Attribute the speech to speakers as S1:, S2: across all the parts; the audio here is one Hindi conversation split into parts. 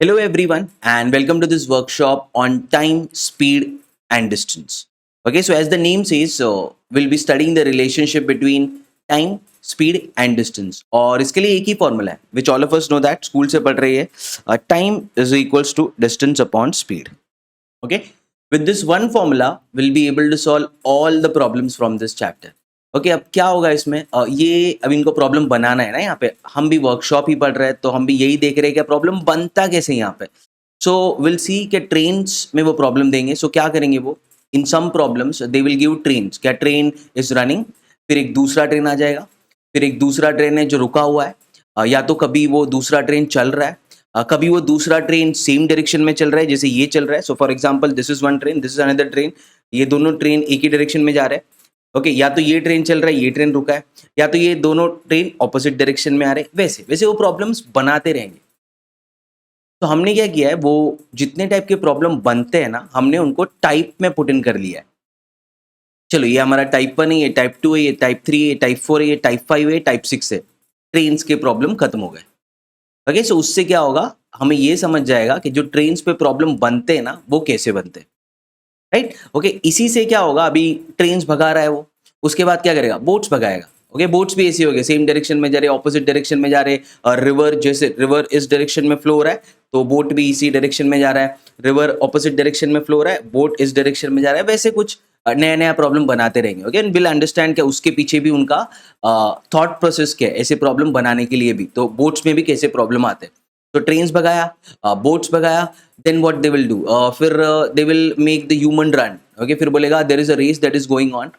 S1: Hello, everyone, and welcome to this workshop on time, speed, and distance. Okay, so as the name says, we'll be studying the relationship between time, speed, and distance. और इसके लिए एक ही फॉर्मूला है, which all of us know that school से पढ़ रही है. Time is equals to distance upon speed. Okay, with this one formula, we'll be able to solve all the problems from this chapter. Okay अब क्या होगा इसमें ये अब इनको प्रॉब्लम बनाना है ना. यहाँ पे हम भी वर्कशॉप ही पढ़ रहे हैं तो हम भी यही देख रहे हैं कि प्रॉब्लम बनता कैसे यहाँ पे. सो विल सी कि ट्रेन्स में वो प्रॉब्लम देंगे. सो क्या करेंगे वो in some problems they will give trains. क्या ट्रेन इज रनिंग, फिर एक दूसरा ट्रेन आ जाएगा, फिर एक दूसरा ट्रेन है जो रुका हुआ है, या तो कभी वो दूसरा ट्रेन चल रहा है, कभी वो दूसरा ट्रेन सेम डायरेक्शन में चल रहा है जैसे ये चल रहा है. So for example this is one train, this is another train. ये दोनों ट्रेन एक ही डायरेक्शन में जा रहे हैं. ओके या तो ये ट्रेन चल रहा है, ये ट्रेन रुका है, या तो ये दोनों ट्रेन ऑपोजिट डायरेक्शन में आ रहे हैं. वैसे वैसे वो प्रॉब्लम्स बनाते रहेंगे. तो हमने क्या किया है, वो जितने टाइप के प्रॉब्लम बनते हैं ना, हमने उनको टाइप में पुट इन कर लिया है. चलो ये हमारा टाइप 1 है, ये टाइप 2 है, ये टाइप 3 है, ये टाइप 4 है, ये टाइप 5 है, टाइप 6 है. ट्रेन्स के प्रॉब्लम खत्म हो गए. ओके सो उससे क्या होगा, हमें ये समझ जाएगा कि जो ट्रेन्स पे प्रॉब्लम बनते हैं ना वो कैसे बनते हैं. राइट. ओके इसी से क्या होगा, अभी ट्रेन्स भगा रहा है वो, उसके बाद क्या करेगा, बोट्स भगाएगा. ओके बोट्स भी ऐसे हो गए, सेम डायरेक्शन में जा रहे, ऑपोजिट डायरेक्शन में जा रहे. और रिवर, जैसे रिवर इस डायरेक्शन में फ्लो हो रहा है तो बोट भी इसी डायरेक्शन में जा रहा है. रिवर ऑपोजिट डायरेक्शन में फ्लो हो रहा है, बोट इस डायरेक्शन में जा रहा है. वैसे कुछ नया नया प्रॉब्लम बनाते रहेंगे. ओके एंड विल अंडरस्टैंड क्या उसके पीछे भी उनका थॉट प्रोसेस क्या है ऐसे प्रॉब्लम बनाने के लिए भी. तो बोट्स में भी कैसे प्रॉब्लम आते हैं. तो ट्रेन्स भगाया, बोट्स भगाया, then what they will do, फिर they will make the human run. Okay फिर बोलेगा there is a race that is going on.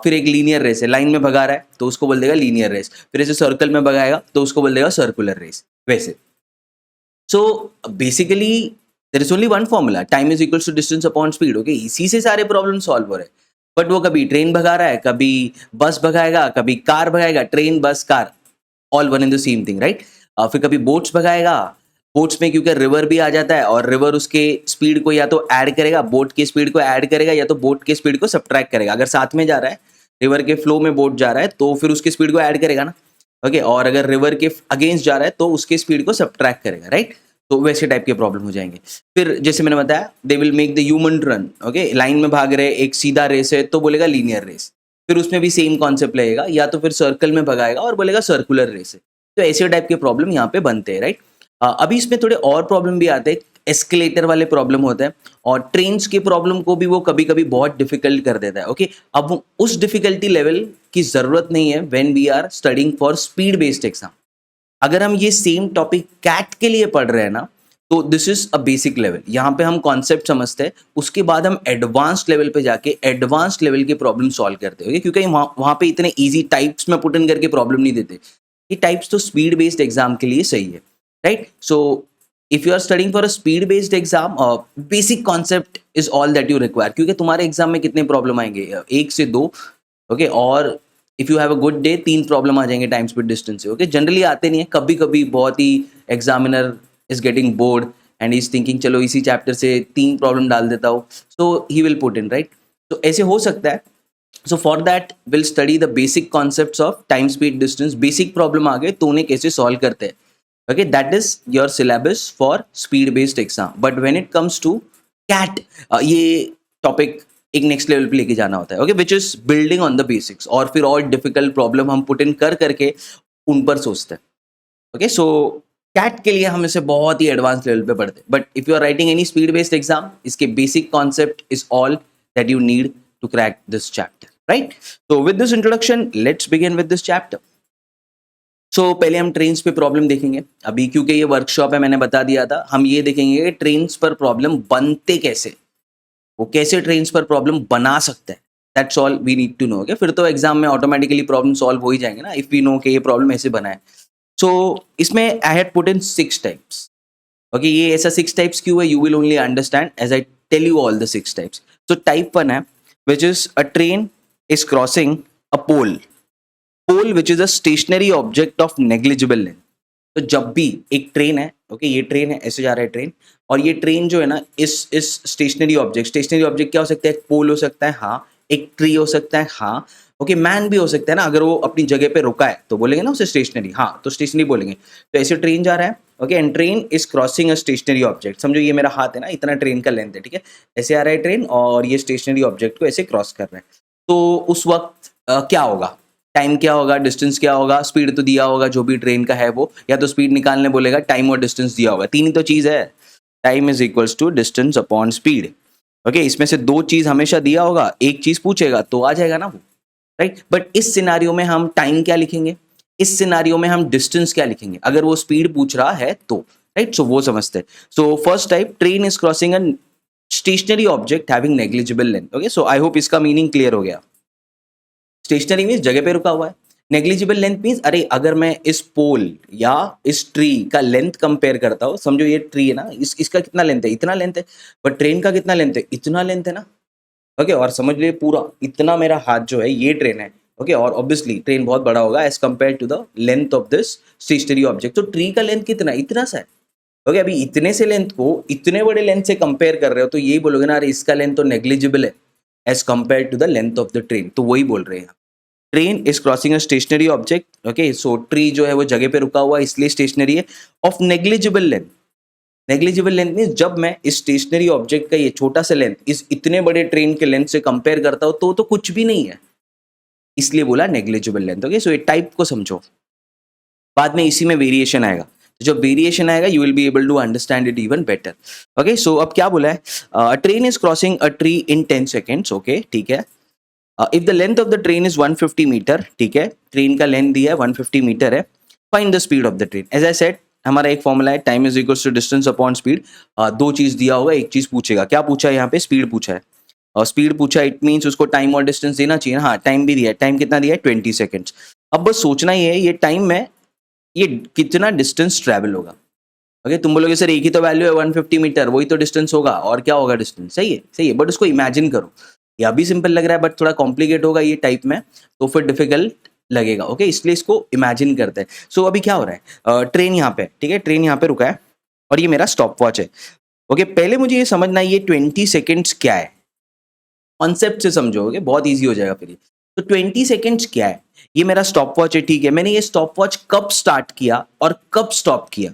S1: फिर एक लीनियर रेस है, लाइन में भगा रहा है तो उसको बोल देगा लीनियर रेस. फिर ऐसे सर्कल में भगाएगा तो उसको बोल देगा सर्कुलर रेस. वैसे so basically there is only one formula, time is equals to distance upon speed. Okay इसी से सारे प्रॉब्लम सॉल्व हो रहे हैं. बट वो कभी ट्रेन भगा रहा है, कभी बस भगाएगा, कभी कार भगाएगा. Train bus car all one in the same thing. Right. फिर कभी बोट्स भगाएगा. बोट्स में क्योंकि रिवर भी आ जाता है और रिवर उसके स्पीड को या तो ऐड करेगा, बोट की स्पीड को ऐड करेगा, या तो बोट की स्पीड को सब्ट्रैक्ट करेगा. अगर साथ में जा रहा है, रिवर के फ्लो में बोट जा रहा है तो फिर उसकी स्पीड को ऐड करेगा ना. ओके और अगर रिवर के अगेंस्ट जा रहा है तो उसके स्पीड को सब्ट्रैक्ट करेगा. राइट. तो वैसे टाइप के प्रॉब्लम हो जाएंगे. फिर जैसे मैंने बताया दे will make the human run. Okay line में भाग रहे, एक सीधा रेस है तो बोलेगा लीनियर रेस. फिर उसमें भी सेम कॉन्सेप्ट लगेगा, या तो फिर सर्कल में भगाएगा और बोलेगा सर्कुलर रेस है. तो ऐसे टाइप के प्रॉब्लम यहाँ पे बनते हैं. राइट. अभी इसमें थोड़े और प्रॉब्लम भी आते हैं, एस्केलेटर वाले प्रॉब्लम होते हैं, और ट्रेन्स के प्रॉब्लम को भी वो कभी कभी बहुत डिफिकल्ट कर देता है. ओके अब उस डिफिकल्टी लेवल की जरूरत नहीं है when we are studying for speed based exam. अगर हम ये सेम टॉपिक कैट के लिए पढ़ रहे हैं ना, तो this is a basic level. यहाँ पे हम कॉन्सेप्ट समझते हैं, उसके बाद हम एडवांस्ड लेवल पे जाके एडवांस्ड लेवल की प्रॉब्लम सॉल्व करते हैं. क्योंकि वहाँ पे इतने इजी टाइप्स में पुट इन करके प्रॉब्लम नहीं देते. ये टाइप्स तो स्पीड बेस्ड एग्जाम के लिए सही है. Right. So if you are studying for a speed based exam, basic concept is all that you require. क्योंकि तुम्हारे एग्जाम में कितने प्रॉब्लम आएंगे, 1 से 2. ओके और if you have a good day 3 problem आ जाएंगे टाइम स्पीड डिस्टेंस से. ओके जनरली आते नहीं है, कभी कभी बहुत ही examiner is getting bored and is thinking चलो इसी चैप्टर से 3 प्रॉब्लम डाल देता हूँ, so he will put in. Right. तो ऐसे हो सकता है. So for that will study the basic concepts of time speed distance. Basic problem आ गए तो उन्हें कैसे सॉल्व करते हैं. Okay that is your syllabus for speed based exam. But when it comes to CAT, ये टॉपिक एक नेक्स्ट लेवल पे लेके जाना होता है. Okay which is building on the basics. और फिर और डिफिकल्ट प्रॉब्लम हम पुट इन कर करके उन पर सोचते हैं. ओके सो कैट के लिए हम इसे बहुत ही एडवांस लेवल पे पढ़ते हैं. But if you are writing any speed based exam, इसके basic concept is all that you need to crack this chapter. Right. तो with this introduction let's begin with this chapter. So पहले हम ट्रेन्स पे प्रॉब्लम देखेंगे. अभी क्योंकि ये वर्कशॉप है, मैंने बता दिया था, हम ये देखेंगे कि ट्रेन्स पर प्रॉब्लम बनते कैसे, वो कैसे ट्रेन्स पर प्रॉब्लम बना सकते हैं. That's all we need to know. Okay फिर तो एग्जाम में ऑटोमेटिकली प्रॉब्लम सॉल्व हो ही जाएंगे ना, इफ वी नो कि ये प्रॉब्लम ऐसे बना है. सो इसमें I had put in 6 types. Okay ये ऐसा 6 टाइप्स क्यों है, you will only understand as I tell you all the 6 types. So type 1 है which is a train is crossing a pole. Pole which is a stationary object of negligible length. तो जब भी एक ट्रेन है, ओके ये ट्रेन है, ऐसे जा रहा है ट्रेन, और ये ट्रेन जो है ना इस स्टेशनरी ऑब्जेक्ट, स्टेशनरी ऑब्जेक्ट क्या हो सकता है, एक पोल हो सकता है, हाँ, एक ट्री हो सकता है, हाँ, ओके मैन भी हो सकता है ना, अगर वो अपनी जगह पे रुका है तो बोलेंगे ना उसे स्टेशनरी, हाँ तो स्टेशनरी बोलेंगे. तो ऐसे ट्रेन जा रहा है okay, and train is crossing a stationary object. समझो ये मेरा हाथ है ना, इतना ट्रेन का लेंथ है, ठीक है, ऐसे आ रहा है ट्रेन और ये स्टेशनरी ऑब्जेक्ट को ऐसे क्रॉस कर रहा है। तो उस वक्त क्या होगा, टाइम क्या होगा, डिस्टेंस क्या होगा, स्पीड तो दिया होगा जो भी ट्रेन का है वो, या तो स्पीड निकालने बोलेगा, टाइम और डिस्टेंस दिया होगा, तीन ही तो चीज़ है, time is equals to distance upon speed. Okay, इसमें से दो चीज़ हमेशा दिया होगा, एक चीज़ पूछेगा तो आ जाएगा ना वो, राइट। बट इस सिनारियो में हम टाइम क्या लिखेंगे, इस सिनारियो में हम डिस्टेंस क्या लिखेंगे, अगर वो स्पीड पूछ रहा है तो, राइट। सो वो समझते हैं। So first type, train is crossing a stationary object having negligible length. Okay, so I hope इसका मीनिंग क्लियर हो गया। स्टेशनरी मीन्स जगह पे रुका हुआ है, नेग्लिजिबल लेंथ मीन्स अरे अगर मैं इस पोल या इस ट्री का लेंथ कंपेयर करता हूँ, समझो ये ट्री है ना, इसका कितना लेंथ है, इतना लेंथ है, बट ट्रेन का कितना लेंथ है, इतना लेंथ है ना। ओके, और समझ लिए पूरा इतना मेरा हाथ जो है ये ट्रेन है। ओके, और ऑब्वियसली ट्रेन बहुत बड़ा होगा as compare to the length of this stationary object. तो ट्री का लेंथ कितना है, इतना सा है। ओके, अभी इतने से लेंथ को इतने बड़े लेंथ से कंपेयर कर रहे हो तो यही बोलोगे ना, अरे इसका लेंथ तो नेग्लिजिबल है as compare to the length of the train. तो वही बोल रहे हैं, train is crossing a stationary object. Okay, so tree जो है वो जगह पे रुका हुआ है इसलिए स्टेशनरी है, of negligible length. Negligible length mean जब मैं इस स्टेशनरी ऑब्जेक्ट का ये छोटा सा लेंथ इस इतने बड़े ट्रेन के लेंथ से कंपेयर करता हूं तो कुछ भी नहीं है, इसलिए बोला नेग्लिजिबल लेंथ। ओके, सो ये टाइप को समझो, बाद में इसी में वेरिएशन आएगा, तो जब वेरिएशन आएगा you will be able to understand it even better. Okay, so अब क्या बोला है, train is crossing a tree in 10 seconds. Okay, ठीक है, if the length of the train is 150 metre, ठीक है, ट्रेन का लेंथ दिया है 150 मीटर है, find the speed of the train. As I said, हमारा एक फॉर्मूला है, time is equals to distance upon speed. दो चीज दिया होगा, एक चीज पूछेगा, क्या पूछा है यहाँ पे, स्पीड पूछा है, और स्पीड पूछा है, इट मीन्स उसको टाइम और डिस्टेंस देना चाहिए। हाँ, टाइम भी दिया है, टाइम कितना दिया है, 20 सेकेंड्स। अब बस सोचना ही है ये टाइम में ये कितना डिस्टेंस ट्रैवल होगा। ओके, तुम बोलोगे सर एक ही तो वैल्यू है 150 मीटर, वही तो डिस्टेंस होगा, और क्या होगा डिस्टेंस, सही है, सही है, बट उसको इमेजिन करो। ये अभी सिंपल लग रहा है बट थोड़ा कॉम्प्लिकेट होगा ये टाइप में, तो फिर डिफिकल्ट लगेगा। ओके, इसलिए इसको इमेजिन करते हैं। सो अभी क्या हो रहा है, ट्रेन यहाँ पे, ठीक है, ट्रेन यहाँ पे रुका है और ये मेरा स्टॉप वॉच है। ओके, पहले मुझे ये समझना है ये 20 सेकेंड्स क्या है, कॉन्सेप्ट से समझोगे बहुत ईजी हो जाएगा फिर ये। तो 20 सेकेंड्स क्या है, ये मेरा स्टॉप वॉच है, ठीक है, मैंने ये स्टॉप वॉच कब स्टार्ट किया और कब स्टॉप किया।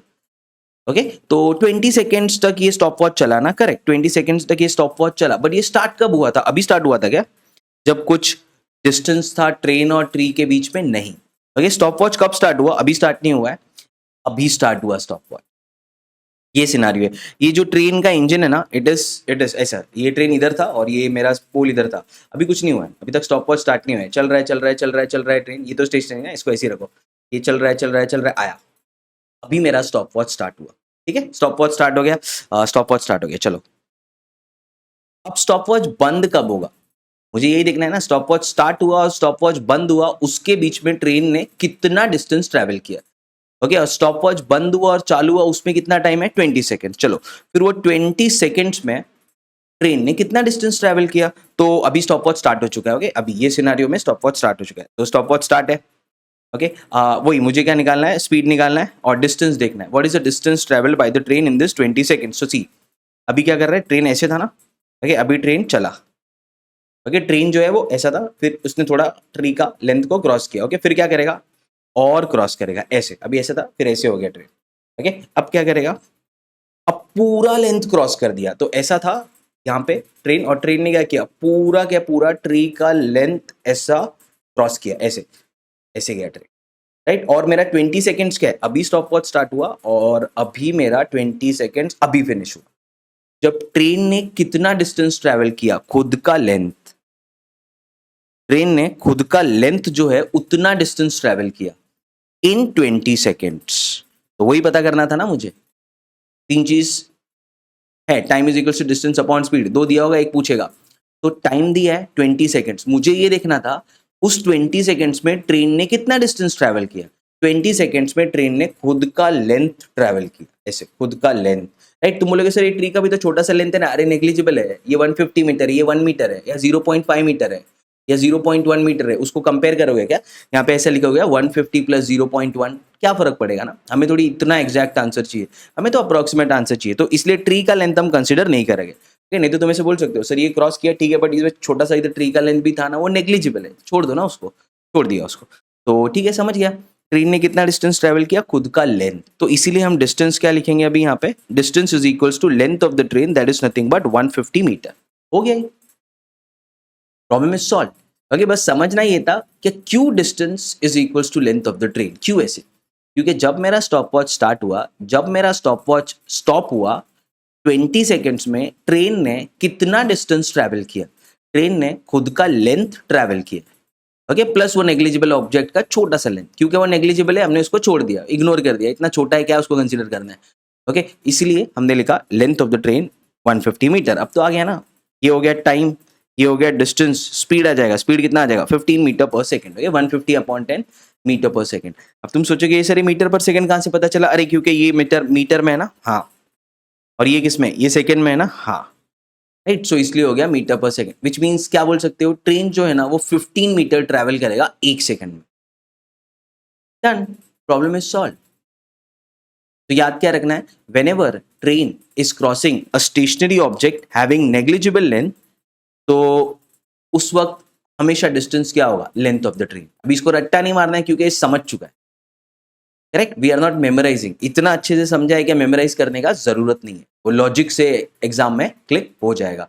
S1: ओके, तो 20 सेकेंड्स तक ये स्टॉप वॉच चला ना, करेक्ट, 20 सेकेंड्स तक ये स्टॉप वॉच चला, बट ये स्टार्ट कब हुआ था, अभी स्टार्ट हुआ था क्या, जब कुछ डिस्टेंस था ट्रेन और ट्री के बीच में, नहीं। ओके, स्टॉप वॉच कब स्टार्ट हुआ, अभी स्टार्ट नहीं हुआ है, अभी स्टार्ट हुआ स्टॉप वॉच। ये सिनारियो है, ये जो ट्रेन का इंजन है ना, इट इज ऐसा, ये ट्रेन इधर था और ये मेरा पोल इधर था, अभी कुछ नहीं हुआ है, अभी तक स्टॉप वॉच स्टार्ट नहीं हुआ है, चल रहा है चल रहा है चल रहा है चल रहा है ट्रेन, ये तो स्टेशन है ना, इसको ऐसे ही रखो, ये चल रहा है चल रहा है चल रहा है, आया, अभी मेरा स्टॉप वॉच स्टार्ट हुआ। ठीक है, स्टॉप वॉच स्टार्ट हो गया, स्टॉप वॉच स्टार्ट हो गया, चलो अब स्टॉप वॉच बंद कब होगा, मुझे यही देखना है ना, स्टॉप वॉच स्टार्ट हुआ और स्टॉप वॉच बंद हुआ, उसके बीच में ट्रेन ने कितना डिस्टेंस ट्रेवल किया। ओके, और स्टॉप वॉच बंद हुआ और चालू हुआ उसमें कितना टाइम है, 20 सेकेंड। चलो फिर वो 20 सेकेंड्स में ट्रेन ने कितना डिस्टेंस ट्रेवल किया, तो अभी स्टॉप वॉच स्टार्ट हो चुका है। ओके, अभी ये सिनेरियो में स्टॉप वॉच स्टार्ट हो चुका है, तो स्टॉप वॉच स्टार्ट है। ओके, वही मुझे क्या निकालना है, स्पीड निकालना है और डिस्टेंस देखना है, what is the distance travel by the train in this 20 second. So see, अभी क्या कर रहा है, ट्रेन ऐसे था ना, ओके, अभी ट्रेन चला, ओके, ट्रेन जो है वो ऐसा था, फिर उसने थोड़ा ट्री का लेंथ को क्रॉस किया, ओके, फिर क्या करेगा, और क्रॉस करेगा ऐसे, अभी ऐसे था फिर ऐसे हो गया ट्रेन। ओके, अब क्या करेगा, अब पूरा लेंथ क्रॉस कर दिया, तो ऐसा था यहाँ पे ट्रेन, और ट्रेन ने क्या किया, पूरा क्या पूरा ट्री का लेंथ ऐसा क्रॉस किया, ऐसे ऐसे गया ट्रेन, राइट। और मेरा 20 सेकेंड्स क्या है, अभी स्टॉप वॉच स्टार्ट हुआ और अभी मेरा 20 सेकेंड्स अभी फिनिश हुआ। जब ट्रेन ने कितना डिस्टेंस ट्रेवल किया, खुद का लेंथ, ट्रेन ने खुद का लेंथ जो है उतना डिस्टेंस ट्रेवल किया इन 20 सेकेंड्स, तो वही पता करना था ना मुझे। तीन चीज है, time is equal to distance upon speed, दो दिया होगा एक पूछेगा, तो टाइम दिया है 20 सेकेंड्स, मुझे ये देखना था उस 20 सेकेंड्स में ट्रेन ने कितना डिस्टेंस ट्रेवल किया। 20 सेकेंड्स में ट्रेन ने खुद का लेंथ ट्रेवल किया, ऐसे खुद का लेंथ, राइट। तुम बोलोगे सर ये ट्री का भी तो छोटा सा लेंथ है ना, अरे नेग्लिजिबल है, ये 150 मीटर है, ये 1 मीटर है, या 0.5 मीटर है, या 0.1 मीटर है, उसको कंपेयर करोगे क्या, यहाँ पे ऐसा लिखा गया 150 प्लस 0.1, क्या फर्क पड़ेगा ना, हमें थोड़ी इतना एग्जैक्ट आंसर चाहिए, हमें तो अप्रोक्सीमेट आंसर चाहिए, तो इसलिए ट्री का लेंथ हम कंसिडर नहीं करेंगे। नहीं तो तुम ऐसे बोल सकते हो सर ये क्रॉस किया ठीक है, बट इसमें छोटा सा इधर ट्री का लेंथ भी था ना, वो नेग्लिजिबल है, छोड़ दो ना उसको, छोड़ दिया उसको, तो ठीक है, समझ गया। ट्रेन ने कितना डिस्टेंस ट्रेवल किया, खुद का लेंथ, तो इसीलिए हम डिस्टेंस क्या लिखेंगे अभी यहाँ पे, distance is equals to length of the train that is nothing but 150 meter. हो गया, प्रॉब्लम इज सॉल्व। ओके, बस समझना ये था कि क्यों distance is equals to length of the train, क्यों ऐसे, क्योंकि जब मेरा स्टॉप वॉच स्टार्ट हुआ, जब मेरा स्टॉप वॉच स्टॉप हुआ 20 सेकेंड्स में ट्रेन ने कितना डिस्टेंस ट्रैवल किया, ट्रेन ने खुद का लेंथ ट्रैवल किया। ओके, प्लस वो नेग्लिजिबल ऑब्जेक्ट का छोटा सा लेंथ, क्योंकि वो नेग्लिजिबल है हमने उसको छोड़ दिया, इग्नोर कर दिया, इतना छोटा है क्या उसको कंसीडर करना है। ओके, इसलिए हमने लिखा length of the train 150 meter. अब तो आ गया ना, ये हो गया टाइम, ये हो गया डिस्टेंस, स्पीड आ जाएगा, स्पीड कितना आ जाएगा 15 मीटर पर सेकंड। ओके, 150 अपॉन 10 मीटर पर सेकंड। अब तुम सोचोगे ये सारे मीटर पर सेकंड कहाँ से पता चला, अरे क्योंकि ये मीटर में है ना, हाँ, और ये किस में, ये सेकंड में है ना, हाँ, राइट, सो इसलिए हो गया मीटर पर सेकंड, विच मीन्स क्या बोल सकते हो, ट्रेन जो है ना वो 15 मीटर ट्रैवल करेगा 1 सेकंड में। Done, problem is solve. तो याद क्या रखना है, whenever train is crossing a stationary object having negligible length, तो उस वक्त हमेशा डिस्टेंस क्या होगा, लेंथ ऑफ द ट्रेन। अभी इसको रट्टा नहीं मारना है क्योंकि ये समझ चुका है, correct, we are not memorising, इतना अच्छे से समझा है कि मेमोराइज करने का जरूरत नहीं है, वो लॉजिक से एग्जाम में क्लिक हो जाएगा।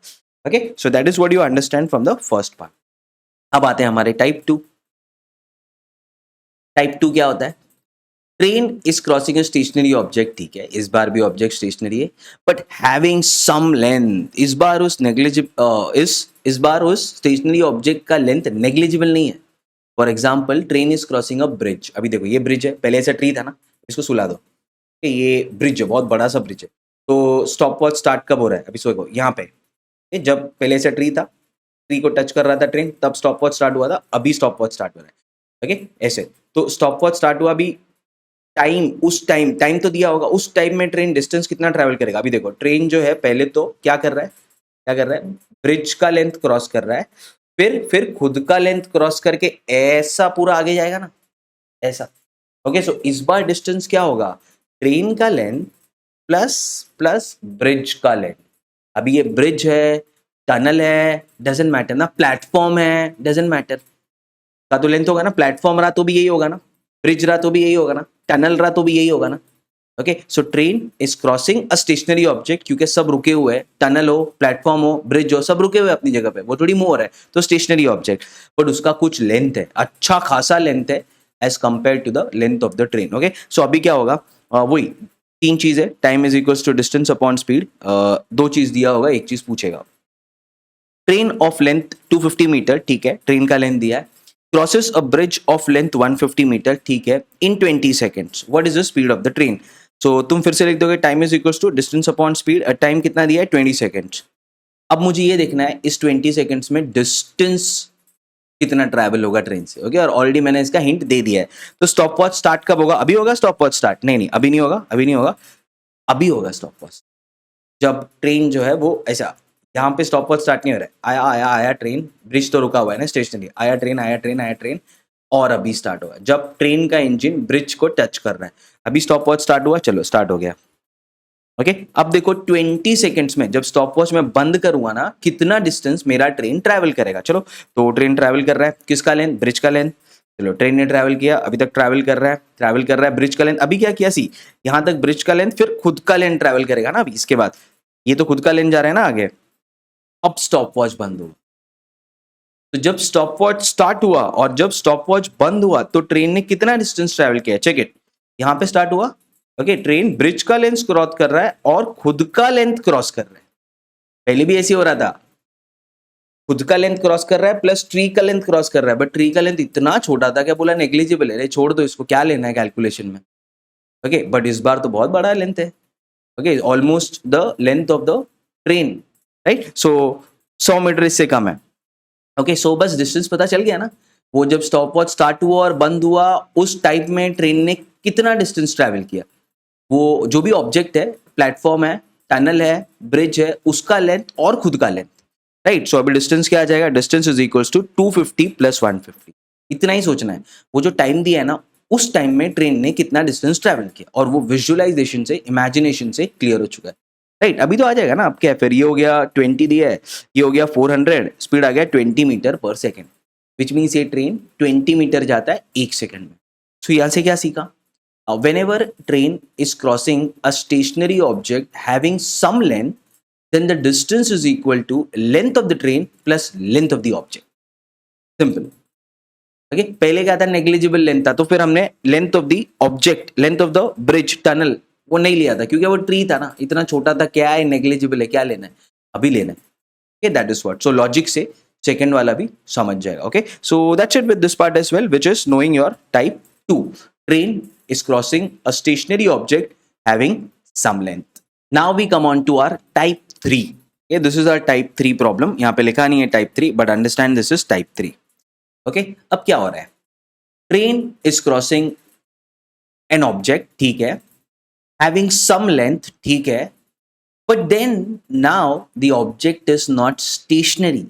S1: Okay, so that is what you understand from the first part. अब आते हैं हमारे टाइप 2। टाइप 2 क्या होता है, train is crossing a stationary object, ठीक है, इस बार भी ऑब्जेक्ट स्टेशनरी है, बट हैविंग सम लेंथ, इस बार उस स्टेशनरी ऑब्जेक्ट का लेंथ नेग्लिजिबल नहीं है। For example, train is crossing a bridge, अभी देखो ये ब्रिज है, पहले ऐसा ट्री था ना, इसको सुला दो, ये ब्रिज है, बहुत बड़ा सा ब्रिज है, तो स्टॉप वॉच स्टार्ट कब हो रहा है, अभी देखो यहाँ पे, ये जब पहले ऐसा ट्री था, ट्री को टच कर रहा था ट्रेन, तब स्टॉप वॉच स्टार्ट हुआ था, अभी स्टॉप वॉच स्टार्ट हो रहा है। ओके, ऐसे, तो स्टॉप वॉच स्टार्ट हुआ, अभी टाइम, उस टाइम तो दिया होगा, उस टाइम में ट्रेन डिस्टेंस कितना ट्रैवल करेगा। अभी देखो ट्रेन जो है पहले तो क्या कर रहा है, ब्रिज का लेंथ क्रॉस कर रहा है, फिर खुद का लेंथ क्रॉस करके ऐसा पूरा आगे जाएगा ना, ऐसा। ओके, सो इस बार डिस्टेंस क्या होगा, ट्रेन का लेंथ प्लस प्लस ब्रिज का लेंथ। अभी ये ब्रिज है, टनल है, डजेंट मैटर ना, प्लेटफॉर्म है, डजेंट मैटर, का तो लेंथ होगा ना, प्लेटफॉर्म रहा तो भी यही होगा ना, ब्रिज रहा तो भी यही होगा ना, टनल रहा तो भी यही होगा ना। Okay, so train is crossing a stationary object, क्योंकि सब रुके हुए हैं, टनल हो, प्लेटफॉर्म हो, ब्रिज हो, सब रुके हुए अपनी जगह पे, वो थोड़ी मूव हो रहा है, तो स्टेशनरी ऑब्जेक्ट, बट उसका कुछ लेंथ है, अच्छा खासा लेंथ है as compare to the length of the train. Okay, so अभी क्या होगा, वही तीन चीज है, time is equals to distance upon speed, दो चीज दिया होगा, एक चीज पूछेगा। ट्रेन ऑफ लेंथ 250 मीटर, ठीक है, ट्रेन का लेंथ दिया है, crosses a bridge of length 150 metre, ठीक है, in 20 seconds, what is the speed of the train. So तुम फिर से लिख दोगे time is equals to distance upon speed, time कितना दिया है 20 सेकेंड्स। अब मुझे ये देखना है इस 20 सेकेंड्स में डिस्टेंस कितना ट्रैवल होगा ट्रेन से। ओके, और ऑलरेडी मैंने इसका हिंट दे दिया है, तो स्टॉप वॉच स्टार्ट कब होगा, अभी होगा स्टॉप वॉच स्टार्ट, नहीं अभी नहीं होगा, अभी होगा स्टॉप वॉच, जब ट्रेन जो है वो ऐसा, यहाँ पे स्टॉप वॉच स्टार्ट नहीं हो रहा है, आया ट्रेन, ब्रिज तो रुका हुआ है ना स्टेशनरी, आया ट्रेन, और अभी स्टार्ट होगा जब ट्रेन का इंजन ब्रिज को टच कर रहा है, अभी स्टॉप वॉच स्टार्ट हुआ, चलो स्टार्ट हो गया। ओके, अब देखो 20 सेकेंड्स में जब स्टॉप वॉच में बंद करूंगा ना, कितना डिस्टेंस मेरा ट्रेन ट्रैवल करेगा। चलो, तो ट्रेन ट्रैवल कर रहा है किसका लेंथ, ब्रिज का लेंथ, चलो ट्रेन ने ट्रैवल किया, अभी तक ट्रैवल कर रहा है ब्रिज का लेंथ, अभी क्या किया, सी यहां तक ब्रिज का लेंथ, फिर खुद का लेंथ ट्रैवल करेगा ना अभी इसके बाद, ये तो खुद का लेंथ जा रहा है ना आगे। अब स्टॉप वॉच बंद हुआ, तो जब स्टॉप वॉच स्टार्ट हुआ और जब स्टॉप वॉच बंद हुआ, तो ट्रेन ने कितना डिस्टेंस ट्रैवल किया, चेक इट, यहां पे स्टार्ट हुआ, ओके, ट्रेन ब्रिज का लेंथ क्रॉस कर रहा है और खुद का लेंथ क्रॉस कर रहा है, पहले भी ऐसे हो रहा था, खुद का लेंथ क्रॉस कर रहा है प्लस ट्री का लेंथ क्रॉस कर रहा है, बट ट्री का लेंथ इतना छोटा था क्या बोला नेग्लिजिबल है, छोड़ दो इसको, क्या लेना है कैलकुलेशन में। ओके, बट इस बार तो बहुत बड़ा लेंथ है, okay, almost the length of the train, right, so 100 meter इससे कम है। ओके, सो बस डिस्टेंस पता चल गया ना, वो जब स्टॉप वॉच स्टार्ट हुआ और बंद हुआ उस टाइम में ट्रेन ने कितना डिस्टेंस ट्रैवल किया, वो जो भी ऑब्जेक्ट है, प्लेटफॉर्म है, टनल है, ब्रिज है, उसका लेंथ और खुद का लेंथ, राइट। सो अभी डिस्टेंस क्या आ जाएगा, distance is equals to 250 plus 150, इतना ही सोचना है, वो जो टाइम दिया है ना उस टाइम में ट्रेन ने कितना डिस्टेंस ट्रैवल किया, और वो विजुअलाइजेशन से, इमेजिनेशन से क्लियर हो चुका है, राइट। अभी तो आ जाएगा ना, अब क्या है, फिर ये हो गया 20 दिया है, ये हो गया 400, स्पीड आ गया 20 मीटर पर सेकेंड, विच मीन्स ये ट्रेन 20 मीटर जाता है 1 सेकेंड में। सो यहाँ से क्या सीखा? Whenever train is crossing a stationary object having some length, then the distance is equal to length of the train plus length of the object. Simple. Okay, पहले क्या था? नेग्लिजिबल लेंथ था, तो फिर हमने length of the object, length of the bridge tunnel वो नहीं लिया था क्योंकि वो ट्री था ना, इतना छोटा था, क्या है, नेग्लिजिबल है, क्या लेना है, अभी लेना है. Okay, that is what. So logic से सेकंड वाला भी समझ जाएगा. Okay, so that's it with this part as well, which is knowing your type 2. Train is crossing a stationary object having some length. Now we come on to our type 3. Okay, this is our type 3 problem. यहाँ पे लिखा नहीं है type 3, but understand this is type 3. Okay, अब क्या हो रहा है? Train is crossing an object, ठीक है, हैविंग सम लेंथ, ठीक है, but then now the object is not stationary.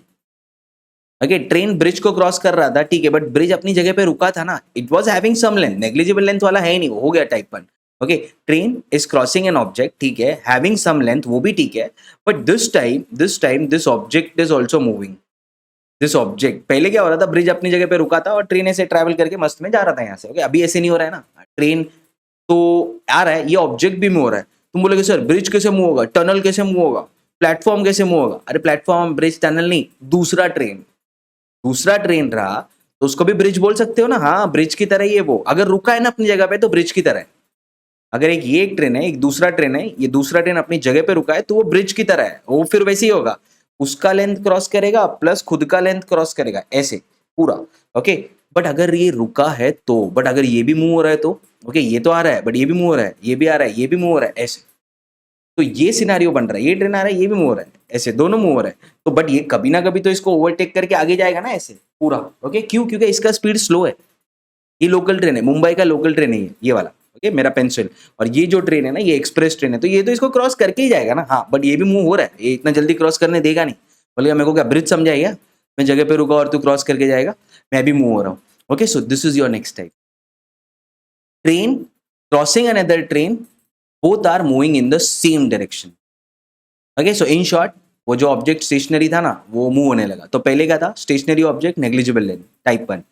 S1: Okay, train bridge को क्रॉस कर रहा था, ठीक है, बट ब्रिज अपनी जगह पे रुका था ना. It was having some length, negligible length वाला है ही नहीं, वो हो गया type 1. Okay, train is crossing an object, ठीक है, हैविंग सम लेंथ, वो भी ठीक है, but this time this object is also moving. This object, पहले क्या हो रहा था? ब्रिज अपनी जगह पे रुका था और ट्रेन ऐसे ट्रैवल करके मस्त में जा रहा था यहाँ से. ओके, अभी ऐसे नहीं हो रहा है ना, ट्रेन तो आ रहा है, ये ऑब्जेक्ट भी मूव हो रहा है. तुम बोलोगे सर ब्रिज कैसे मूव होगा, टनल कैसे मूव होगा, प्लेटफॉर्म कैसे मूव होगा? अरे प्लेटफॉर्म, ब्रिज, टनल नहीं, दूसरा ट्रेन रहा तो उसको भी ब्रिज बोल सकते हो ना. हाँ, ब्रिज की तरह ही है वो. अगर रुका है ना अपनी जगह पे तो ब्रिज की तरह है. अगर एक ट्रेन है, एक दूसरा ट्रेन है, ये दूसरा ट्रेन अपनी जगह पे रुका है तो वो ब्रिज की तरह है, वो फिर वैसे ही होगा. उसका लेंथ क्रॉस करेगा प्लस खुद का लेंथ क्रॉस करेगा, ऐसे पूरा. ओके, बट अगर ये रुका है तो, बट अगर ये भी मूव हो रहा है तो, ओके, ये तो आ रहा है बट ये भी मूव हो रहा है, ये भी आ रहा है, ये भी मूव हो रहा है, ऐसे. तो ये सिनारियो बन रहा है, ये ट्रेन आ रहा है, ये भी मूव हो रहा है, ऐसे दोनों मूव हो रहा है. तो बट ये कभी ना कभी तो इसको ओवरटेक करके आगे जाएगा ना, ऐसे पूरा. ओके, क्यों? क्योंकि इसका स्पीड स्लो है. ये लोकल ट्रेन है, मुंबई का लोकल ट्रेन है ये वाला. ओके, मेरा पेंसिल. और ये जो ट्रेन है ना, ये एक्सप्रेस ट्रेन है, तो ये तो इसको क्रॉस करके ही जाएगा ना. हाँ, बट ये भी मूव हो रहा है, ये इतना जल्दी क्रॉस करने देगा नहीं. बोलेगा मेरे को क्या ब्रिज समझा क्या, मैं जगह पे रुका और तू क्रॉस करके जाएगा, मैं भी मूव हो रहा हूँ. Okay, so this is your next type. Train crossing another train, both are moving in the same direction. Okay, so in short, वो जो ऑब्जेक्ट स्टेशनरी था ना, वो मूव होने लगा. तो पहले क्या था? Stationary object, negligible length, type 1.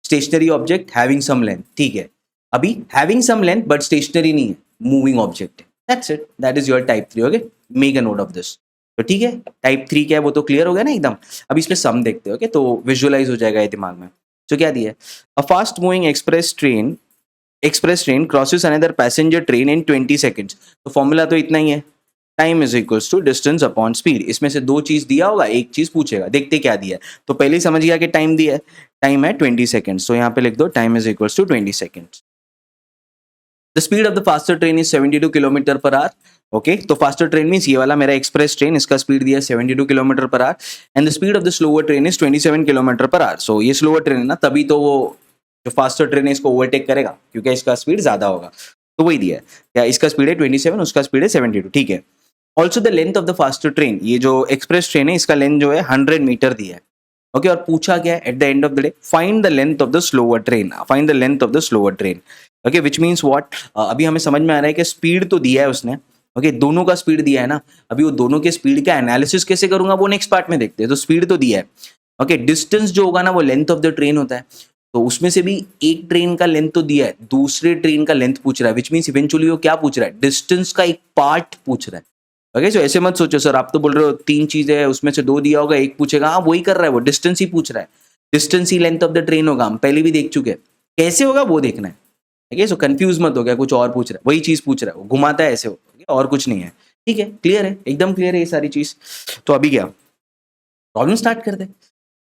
S1: Stationary object having some length, ठीक है. अभी having some length but stationary नहीं है, मूविंग ऑब्जेक्ट है. That's it, that is your type 3. Okay, make a note of this. तो ठीक है, टाइप 3 क्या है वो तो क्लियर हो गया ना एकदम. अब इसमें सम देखते हो, ओके, तो विजुअलाइज हो जाएगा ये दिमाग में. तो क्या दिया है? A fast moving express train crosses another passenger train in 20 seconds. तो फॉर्मूला तो इतना ही है, time is equals to distance upon speed. इसमें से दो चीज दिया होगा, एक चीज पूछेगा, देखते क्या दिया है. तो पहले ही समझ गया कि टाइम दिया है, टाइम है 20 सेकेंड्स. तो यहाँ पे लिख दो time is equals to 20 seconds. The speed of the faster train is 72 kilometre पर आवर. ओके, तो फास्टर ट्रेन मीन्स ये वाला मेरा एक्सप्रेस ट्रेन, इसका स्पीड दिया है 72 किलोमीटर पर hour. And the speed of the slower train is 27 kilometre पर आवर. सो ये स्लोअर ट्रेन है ना, तभी तो वो जो फास्टर ट्रेन है इसको ओवरटेक करेगा क्योंकि इसका स्पीड ज्यादा होगा. तो वही दिया है, क्या इसका स्पीड है 27, उसका स्पीड है 72, ठीक है. Also the length of the faster train, ये जो एक्सप्रेस ट्रेन है इसका लेंथ जो है 100 मीटर दिया है. ओके, और पूछा गया at the end of the day find the length of the slower train, find the length of the slower train. Okay, which means what, अभी हमें समझ में आ रहा है कि स्पीड तो दिया है उसने. ओके, दोनों का स्पीड दिया है ना. अभी वो दोनों के स्पीड का एनालिसिस कैसे करूंगा वो नेक्स्ट पार्ट में देखते हैं. तो स्पीड तो दिया है. ओके, डिस्टेंस जो होगा ना वो लेंथ ऑफ द ट्रेन होता है. तो उसमें से भी एक ट्रेन का लेंथ तो दिया है, दूसरे ट्रेन का लेंथ पूछ रहा है, विच मीन्स इवेंचुअली वो क्या पूछ रहा है? डिस्टेंस का एक पार्ट पूछ रहा है. ओके, सो ऐसे मत सोचो सर आप तो बोल रहे हो 3 चीजें है, उसमें से 2 दिया होगा, एक पूछेगा. हाँ, वही कर रहा है वो, डिस्टेंस ही पूछ रहा है. Distance he length of the train होगा, हम पहले भी देख चुके हैं. कैसे होगा वो देखना है. ठीक सो कंफ्यूज मत हो गया, कुछ और पूछ रहा है, वही चीज पूछ रहा है, वो घुमाता है ऐसे हो, और कुछ नहीं है. ठीक है, क्लियर है, एकदम क्लियर है ये सारी चीज. तो अभी क्या प्रॉब्लम स्टार्ट कर दे.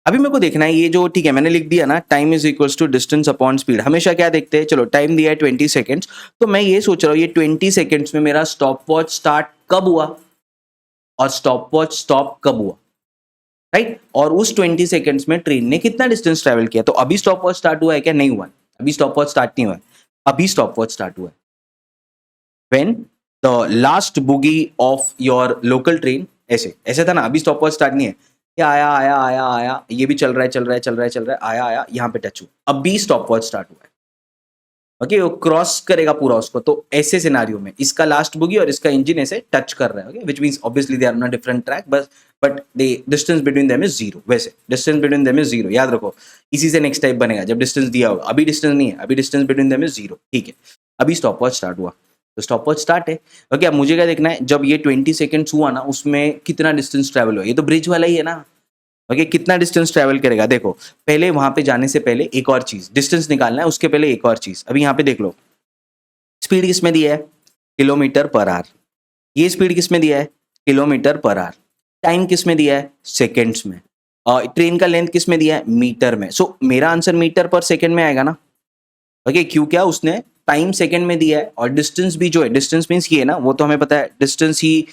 S1: अभी मेरे को देखना है ये जो, ठीक है मैंने लिख दिया ना, time is equals to distance upon speed. हमेशा क्या देखते हैं, चलो टाइम दिया है 20 सेकेंड्स, तो मैं ये सोच रहा हूँ ये 20 सेकेंड्स में मेरा स्टॉप वॉच स्टार्ट कब हुआ और स्टॉप वॉच स्टॉप कब हुआ, राइट. और उस 20 सेकेंड्स में ट्रेन ने कितना डिस्टेंस ट्रेवल किया. तो अभी स्टॉप वॉच स्टार्ट हुआ है क्या? नहीं हुआ. अभी स्टॉप वॉच स्टार्ट नहीं हुआ है, अभी स्टॉप वॉच स्टार्ट हुआ है when the last बुगी of your local train. ऐसे ऐसे था ना, अभी स्टॉप वॉच स्टार्ट नहीं है. ये आया आया आया आया, ये भी चल रहा है चल रहा है चल रहा है चल रहा है, आया आया, यहाँ पे टच हुआ, अभी स्टॉप वॉच स्टार्ट हुआ है. ओके, वो क्रॉस करेगा पूरा उसको, तो ऐसे सिनारियो में इसका लास्ट बुगी और इसका इंजन ऐसे टच कर रहा है, okay, which means obviously they are on a different track, but the distance between them is zero. वैसे distance between them is zero, याद रखो, इसी से नेक्स्ट टाइप बनेगा जब डिस्टेंस दिया होगा। अभी डिस्टेंस नहीं है, अभी distance between them is zero, ठीक है। अभी स्टॉप वॉच स्टार्ट हुआ, तो स्टॉप वॉच स्टार्ट है, ओके। अब मुझे क्या देखना है, जब ये 20 सेकेंड्स हुआ ना, उसमें कितना डिस्टेंस ट्रेवल हुआ, ये तो ब्रिज वाला ही है ना, ओके। कितना डिस्टेंस ट्रेवल करेगा, देखो पहले वहां पे जाने से पहले एक और चीज, डिस्टेंस निकालना है, उसके पहले एक और चीज। अभी यहाँ पे देख लो, स्पीड किसमें दिया है, किलोमीटर पर आवर। ये स्पीड किसमें दिया है, किलोमीटर पर आवर। टाइम किसमें दिया है, सेकेंड्स में। और ट्रेन का लेंथ किसमें दिया है, मीटर में। सो मेरा आंसर मीटर पर सेकेंड में आएगा ना, ओके। क्यों, क्या उसने टाइम सेकेंड में दिया है, और डिस्टेंस भी जो है, डिस्टेंस मीन्स ये है ना, वो तो हमें पता है, डिस्टेंस ही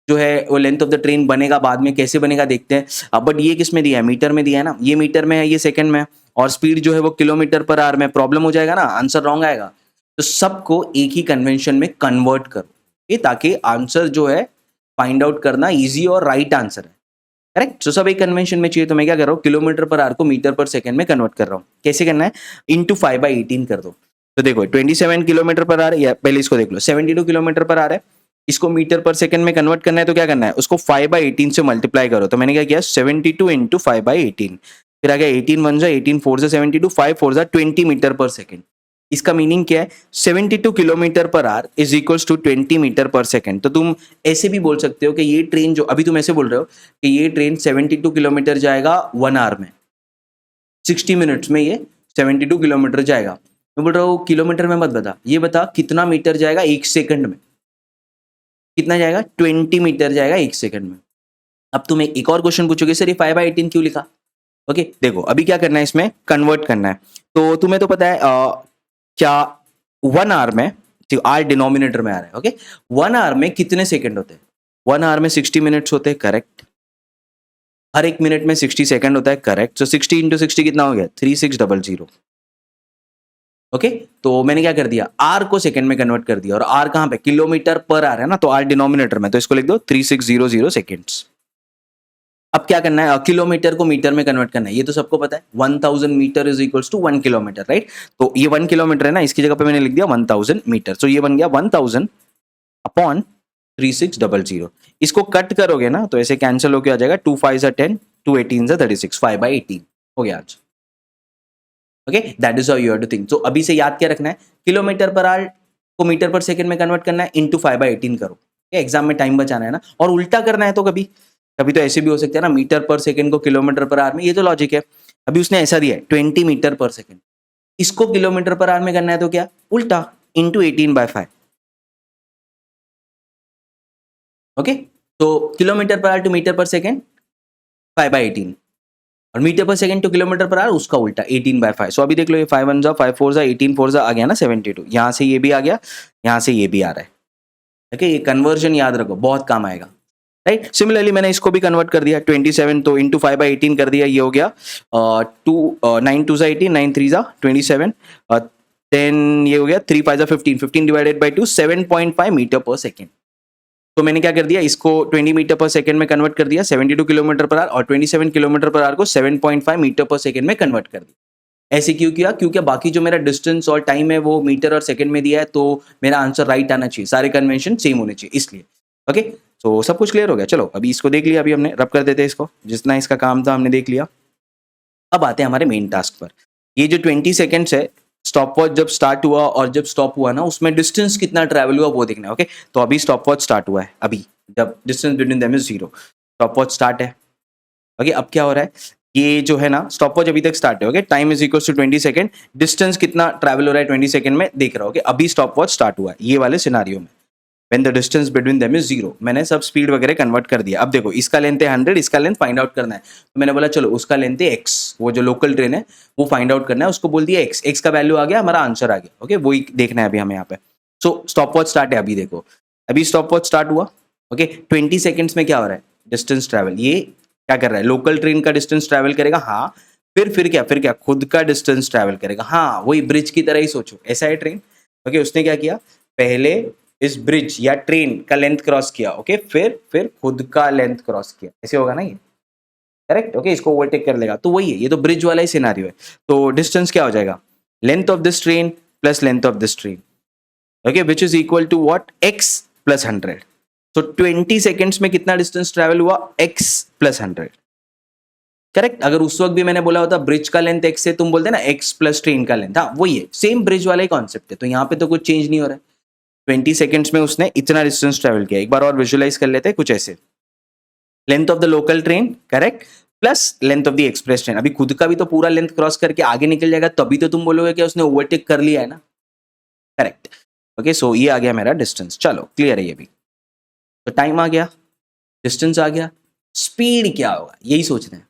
S1: जो है वो लेंथ ऑफ द ट्रेन बनेगा, बाद में कैसे बनेगा देखते हैं। अब बट ये किस में दिया है, मीटर में दिया है ना, ये मीटर में है, ये सेकंड में है, और स्पीड जो है वो किलोमीटर पर आवर में। प्रॉब्लम हो जाएगा ना, आंसर रॉन्ग आएगा। तो सबको एक ही कन्वेंशन में कन्वर्ट करो, ये ताकि आंसर जो है फाइंड आउट करना इजी और राइट आंसर है, करेक्ट। तो सब एक कन्वेंशन में चाहिए, तो मैं क्या कर रहा हूँ, किलोमीटर पर आवर को मीटर पर सेकंड में कन्वर्ट कर रहा हूँ। कैसे करना है, इंटू 5/18 कर दो। तो देखो 27 किलोमीटर पर आवर है, या पहले इसको देख लो, 72 किलोमीटर पर आवर है, इसको मीटर पर सेकंड में कन्वर्ट करना है, तो क्या करना है, उसको 5/18 से मल्टीप्लाई करो। तो मैंने क्या किया, 72 इंटू 5/18, फिर आ गया 18 1 18 4 72, 5 4 20 मीटर पर सेकंड। इसका मीनिंग क्या है, 72 किलोमीटर पर hour is equals to 20 metre पर सेकंड। तो तुम ऐसे भी बोल सकते हो कि ये ट्रेन जो अभी तुम ऐसे बोल रहे हो कि ये ट्रेन 72 किलोमीटर जाएगा 1 आवर में, 60 मिनट्स में ये 72 किलोमीटर जाएगा। मैं बोल रहा हूँ किलोमीटर में मत बता, ये बता कितना मीटर जाएगा एक सेकंड में, कितना जाएगा, 20 मीटर जाएगा एक सेकंड में। अब तुम एक और क्वेश्चन पूछोगे, सर ये 5/18 क्यों लिखा, ओके। देखो अभी क्या करना है, इसमें कन्वर्ट करना है। तो तुम्हें तो पता है क्या 1 आवर में, आर डिनोमिनेटर में आ रहा है, ओके। 1 आवर में कितने सेकंड होते हैं, 1 आवर में 60 मिनट्स होते हैं, करेक्ट। हर एक मिनट में 60 सेकंड होता है, करेक्ट। सो 60 इंटू 60 कितना हो गया, 3600, ओके। तो मैंने क्या कर दिया, आर को सेकंड में कन्वर्ट कर दिया, और आर कहां पे, किलोमीटर पर आर है ना, तो आर डिनोमिनेटर में, तो इसको लिख दो 3600 सेकेंड्स। अब क्या करना है, किलोमीटर को मीटर में कन्वर्ट करना है, ये तो सबको पता है, 1000 meter is equals to 1 kilometer, right. तो ये 1 किलोमीटर है ना, इसकी जगह पे मैंने लिख दिया 1000 मीटर। तो ये बन गया 1000 अपॉन 3600। इसको कट करोगे ना, तो ऐसे कैंसिल होकर आ जाएगा, 2 5 10, 2 18 36, 5/18 हो गया answer, okay. That is how you have to think. तो अभी से याद क्या रखना है, किलोमीटर पर आवर को मीटर पर सेकंड में कन्वर्ट करना है, इंटू 5/18 करो, एग्जाम में टाइम बचाना है ना। और उल्टा करना है तो कभी कभी तो ऐसे भी हो सकता है ना, मीटर पर सेकंड को किलोमीटर पर आवर में, ये तो लॉजिक है। अभी उसने ऐसा दिया है 20 मीटर पर सेकंड, इसको किलोमीटर पर आवर में करना है, तो क्या, उल्टा, इंटू 18/5, ओके। तो किलोमीटर पर आवर टू मीटर पर सेकंड 5/18, और मीटर पर सेकंड टू किलोमीटर पर आवर उसका उल्टा 18/5। सो अभी देख लो, ये 5 1 5 4 18 4 आ गया ना 72, यहाँ से ये भी आ गया, यहाँ से ये भी आ रहा है, ओके। ये कन्वर्जन याद रखो, बहुत काम आएगा, राइट। सिमिलरली मैंने इसको भी कन्वर्ट कर दिया, 27 तो इंटू 5/18 कर दिया, ये हो गया 9 2 18, 9 3 27, देन ये हो गया 3 5 15, 15 डिवाइडेड बाई 2, 7.5 मीटर पर सेकेंड। तो मैंने क्या कर दिया, इसको 20 मीटर पर सेकंड में कन्वर्ट कर दिया, 72 किलोमीटर पर आवर, और 27 किलोमीटर पर आवर को 7.5 मीटर पर सेकंड में कन्वर्ट कर दिया। ऐसे क्यों किया, क्योंकि बाकी जो मेरा डिस्टेंस और टाइम है वो मीटर और सेकंड में दिया है, तो मेरा आंसर राइट आना चाहिए, सारे कन्वेंशन सेम होने चाहिए, इसलिए, ओके। तो सब कुछ क्लियर हो गया। चलो अभी इसको देख लिया, अभी हमने रब कर देते हैं इसको, जितना इसका काम था हमने देख लिया। अब आते हैं हमारे मेन टास्क पर। ये जो 20 सेकेंड्स है, स्टॉप वॉच जब स्टार्ट हुआ और जब स्टॉप हुआ ना, उसमें डिस्टेंस कितना ट्रैवल हुआ वो देखना है, ओके। तो अभी स्टॉप वॉच स्टार्ट हुआ है, अभी जब distance between them is 0, stop watch start है, ओके। अब क्या हो रहा है, ये जो है ना स्टॉप वॉच अभी तक स्टार्ट है, okay. Time is equal to 20 second, distance कितना ट्रैवल हो रहा है 20 सेकंड में देख रहा हूँ, ओके। अभी स्टॉप वॉच स्टार्ट हुआ है ये वाले सिनारियो में, when the distance between them is 0। मैंने सब स्पीड वगैरह कन्वर्ट कर दिया। अब देखो इसका लेंथ है 100, इसका लेंथ फाइंड आउट करना है, तो मैंने बोला चलो उसका लेंथ है x, वो जो लोकल ट्रेन है वो फाइंड आउट करना है, उसको बोल दिया x, x का वैल्यू आ गया, हमारा आंसर आ गया, ओके। वही देखना है अभी हमें यहाँ पे। सो स्टॉप वॉच स्टार्ट है, अभी देखो, अभी स्टॉप वॉच स्टार्ट हुआ, ओके। 20 सेकेंड्स में क्या हो रहा है, डिस्टेंस ट्रैवल, ये क्या कर रहा है, लोकल ट्रेन का डिस्टेंस ट्रैवल करेगा, हाँ। फिर क्या खुद का डिस्टेंस ट्रैवल करेगा, हाँ। वही ब्रिज की तरह ही सोचो, ऐसा है ट्रेन, ओके। उसने क्या किया, पहले इस ब्रिज या ट्रेन का लेंथ क्रॉस किया, ओके। फिर खुद का लेंथ क्रॉस किया, ऐसे होगा ना ये, करेक्ट, ओके। इसको ओवरटेक कर लेगा, तो वही है, ये तो ब्रिज वाला ही सिनारियो है। तो डिस्टेंस क्या हो जाएगा, length of this train plus length of this train, okay, which is equal to what? X plus 100. So 20 seconds में कितना distance travel हुआ? X plus 100. करेक्ट. अगर उस वक्त भी मैंने बोला होता ब्रिज का लेंथ x है, तुम बोलते ना x प्लस ट्रेन का लेंथ. हाँ वही है, सेम ब्रिज वाला ही कॉन्सेप्ट है. तो यहाँ पे तो कुछ चेंज नहीं हो रहा है. 20 सेकंड्स में उसने इतना डिस्टेंस ट्रेवल किया. एक बार और विजुअलाइज कर लेते हैं कुछ ऐसे. Length of the local train, correct, plus length of the express train. अभी खुद का भी तो पूरा लेंथ क्रॉस करके आगे निकल जाएगा, तभी तो तुम बोलोगे कि उसने ओवरटेक कर लिया है ना. करेक्ट. ओके, सो ये आ गया मेरा डिस्टेंस. चलो क्लियर है ये भी. तो टाइम आ गया, डिस्टेंस आ गया, स्पीड क्या होगा यही सोचना है.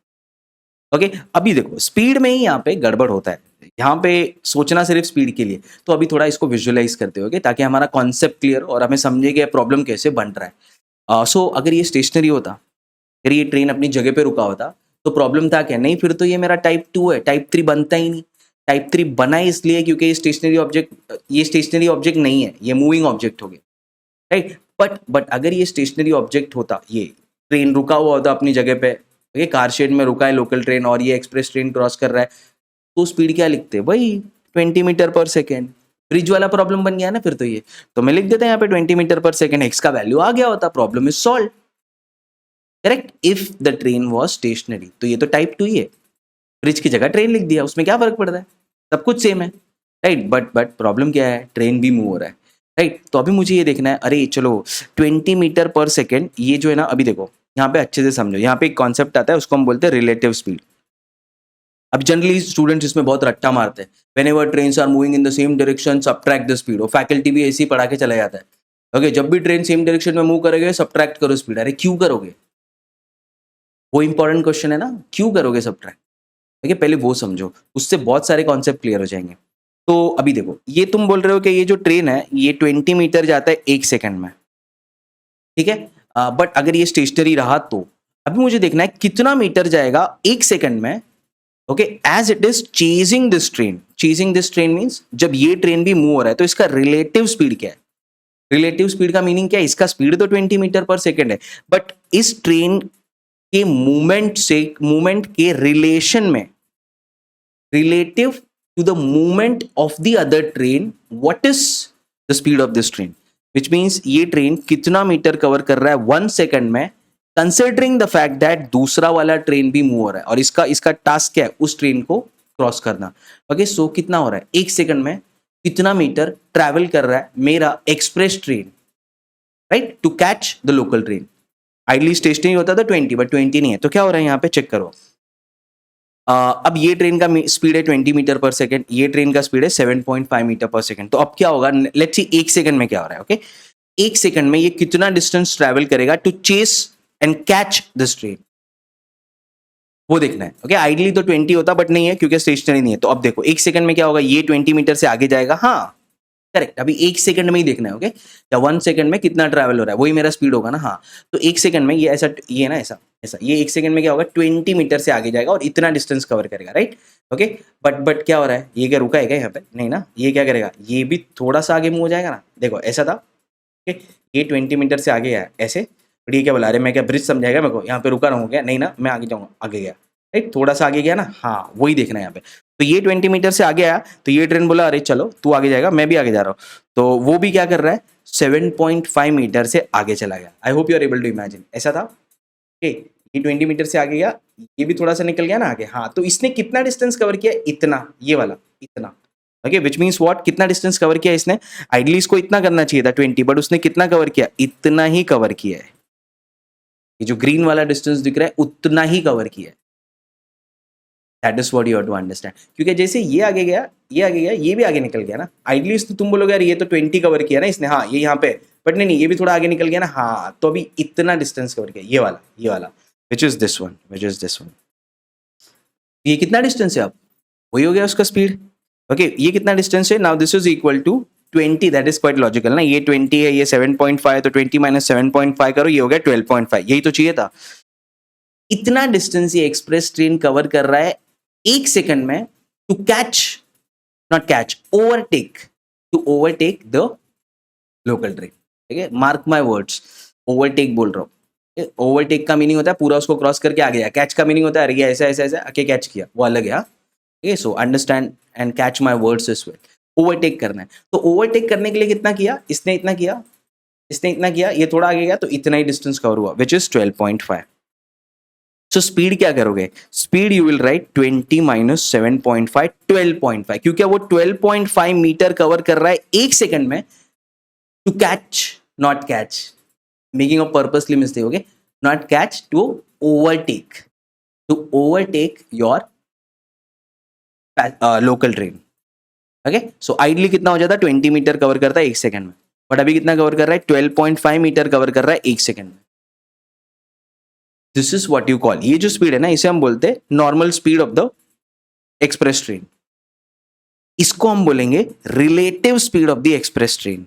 S1: ओके, अभी देखो स्पीड में ही यहाँ पे गड़बड़ होता है. यहाँ पे सोचना सिर्फ स्पीड के लिए. तो अभी थोड़ा इसको विजुअलाइज करते हो, ताकि हमारा कॉन्सेप्ट क्लियर हो और हमें समझे कि प्रॉब्लम कैसे बन रहा है. सो अगर ये स्टेशनरी होता, अगर ये ट्रेन अपनी जगह पे रुका होता, तो प्रॉब्लम था क्या? नहीं, फिर तो ये मेरा टाइप 2 है, टाइप 3 बनता ही नहीं. टाइप 3 बना इसलिए क्योंकि ये स्टेशनरी ऑब्जेक्ट नहीं है, ये मूविंग ऑब्जेक्ट हो गया, राइट. बट अगर ये स्टेशनरी ऑब्जेक्ट होता, ये ट्रेन रुका हुआ होता अपनी जगह पे, ये कार शेड में रुका है लोकल ट्रेन और ये एक्सप्रेस ट्रेन क्रॉस कर रहा है, तो स्पीड क्या लिखते हैं भाई? 20 मीटर पर सेकेंड. ब्रिज वाला प्रॉब्लम बन गया ना फिर तो ये. तो मैं लिख देता यहाँ पे 20 मीटर पर सेकेंड. एक्स का वैल्यू आ गया होता, problem is solve. Correct. If the train was stationary, तो ये तो टाइप 2 ही है. ब्रिज की जगह ट्रेन लिख दिया, उसमें क्या फर्क पड़ता है? सब कुछ सेम है, राइट. बट प्रॉब्लम क्या है? ट्रेन भी मूव हो रहा है, राइट. तो अभी मुझे ये देखना है, अरे चलो 20 मीटर पर सेकेंड, ये जो है ना, अभी देखो यहाँ पे अच्छे से समझो. यहाँ पे एक कॉन्सेप्ट आता है, उसको हम बोलते हैं रिलेटिव स्पीड. अब जनरली स्टूडेंट्स इसमें बहुत रट्टा मारते हैं. Whenever trains are moving in the same direction subtract the speed. और फैकल्टी भी ऐसे ही पढ़ा के चला जाता है. ओके, जब भी ट्रेन सेम डायरेक्शन में मूव करोगे सब्ट्रैक्ट करो स्पीड. अरे क्यों करोगे? वो इंपॉर्टेंट क्वेश्चन है ना, क्यों करोगे सब्ट्रैक्ट? ओके, पहले वो समझो, उससे बहुत सारे कॉन्सेप्ट क्लियर हो जाएंगे. तो अभी देखो, ये तुम बोल रहे हो कि ये जो ट्रेन है ये 20 मीटर जाता है 1 सेकंड में, ठीक है. बट अगर ये स्टेशनरी रहा तो अभी मुझे देखना है कितना मीटर जाएगा 1 सेकंड में. Okay, as it is chasing this train. Chasing this train means जब ये ट्रेन भी मूव हो रहा है तो इसका रिलेटिव स्पीड क्या है? रिलेटिव स्पीड का मीनिंग क्या है? इसका स्पीड तो 20 मीटर पर सेकंड है, बट इस ट्रेन के मूवमेंट के रिलेशन में, relative to the movement of the other train, what is the speed of this train, which means ये ट्रेन कितना मीटर कवर कर रहा है 1 सेकंड में, कंसिडरिंग द फैक्ट दैट दूसरा वाला ट्रेन भी मूव हो रहा है और इसका टास्क क्या है? उस ट्रेन को क्रॉस करना. ओके, सो कितना हो रहा है 1 सेकंड में? कितना मीटर ट्रैवल कर रहा है मेरा express train, right, to catch the local train. Ideally stationary होता था 20, बट 20 नहीं है. तो क्या हो रहा है यहाँ पे? चेक करो. अब ये ट्रेन का स्पीड है 20 मीटर पर सेकंड, ये ट्रेन का स्पीड है 7.5 मीटर पर सेकंड. तो अब क्या होगा? लेट्स सी 1 सेकंड में क्या हो रहा है. ओके, 1 सेकंड में ये कितना डिस्टेंस ट्रैवल करेगा to chase and catch this train, वो देखना है. ओके, आइडली तो 20 होता, बट नहीं है क्योंकि स्टेशनरी नहीं है. तो अब देखो 1 सेकंड में क्या होगा? ये 20 मीटर से आगे जाएगा. हाँ करेक्ट, अभी 1 सेकंड में ही देखना है. ओके, या 1 सेकंड में कितना ट्रैवल हो रहा है, वही मेरा स्पीड होगा ना. हाँ, तो 1 सेकंड में ये ऐसा, ये ना ऐसा ऐसा, ये 1 सेकंड में क्या होगा? 20 मीटर से आगे जाएगा और इतना डिस्टेंस कवर करेगा, राइट. ओके, बट क्या हो रहा है? ये क्या रुका है क्या यहाँ पे? नहीं ना. ये क्या करेगा? ये भी थोड़ा सा आगे मूव हो जाएगा ना. देखो ऐसा था. ओके, ये 20 मीटर से आगे गया ऐसे, बट ये क्या बोला? अरे मैं क्या ब्रिज समझाएगा मेरे को? यहाँ पे रुका रहूँ क्या? नहीं ना, मैं आगे जाऊँगा. आगे गया, राइट, थोड़ा सा आगे गया ना. हाँ, वही देखना है यहाँ पे. तो ये 20 मीटर से आगे आया, तो ये ट्रेन बोला अरे चलो तू आगे जाएगा, मैं भी आगे जा रहा हूँ. तो वो भी क्या कर रहा है? 7.5 मीटर से आगे चला गया. I hope you are able to imagine. ऐसा था. ओके, ये 20 मीटर से आगे गया, ये भी थोड़ा सा निकल गया ना आगे. हाँ, तो इसने कितना डिस्टेंस कवर किया? इतना, ये वाला इतना. Okay, which means what? कितना डिस्टेंस कवर किया इसने? आइडली इसको इतना करना चाहिए था 20, बट उसने कितना कवर किया? इतना ही कवर किया है. ये जो ग्रीन वाला डिस्टेंस दिख रहा है उतना ही कवर किया है. That is what you have to understand. क्योंकि जैसे ये आगे गया, ये आगे गया, ये भी आगे निकल गया ना. आइडली तुम बोलोगे यार ये तो 20 कवर किया ना इसने, हाँ ये यहाँ पे, बट नहीं, ये भी थोड़ा आगे निकल गया ना. हाँ, तो अभी इतना डिस्टेंस कवर किया, ये वाला विच इज दिस वन. ये कितना डिस्टेंस है? अब वही हो गया उसका स्पीड. ओके, ये कितना डिस्टेंस है? Now this is equal to 20. That is quite logical ना. ये 20 है, ये 7.5, तो 20 माइनस 7.5 करो, ये हो गया 12.5. यही तो चाहिए था. इतना डिस्टेंस ये एक्सप्रेस ट्रेन कवर कर रहा है 1 सेकंड में to catch, not catch, overtake, to overtake the local train. ठीक है, मार्क माय वर्ड्स, ओवरटेक बोल रहा हूँ. ओवरटेक का मीनिंग होता है पूरा उसको क्रॉस करके आ गया. कैच का मीनिंग होता है अरे ऐसा ऐसा ऐसा आके कैच किया, वो अलग है. हाँ, so understand and catch my words is well. Overtake करना है। तो ओवरटेक करने के लिए कितना किया, इसने इतना किया, इसने इतना किया, ये थोड़ा आगे गया तो इतना ही डिस्टेंस कवर हुआ, विच इज 12.5। सो स्पीड क्या करोगे, speed you will write 20 minus 7.5, 12.5, क्योंकि वो 12.5 मीटर कवर कर रहा है एक सेकंड में। To catch, not catch, making a purposely mistake, okay, not catch, to overtake, to overtake your local train. Okay, so ideally कितना हो जाता है, 20 मीटर कवर करता है एक सेकंड में, बट अभी कितना कवर कर रहा है, 12.5 मीटर कवर कर रहा है एक सेकंड में। This is what you call, ये जो स्पीड है ना, इसे हम बोलते हैं normal speed of the express train. इसको हम बोलेंगे relative speed of the express train,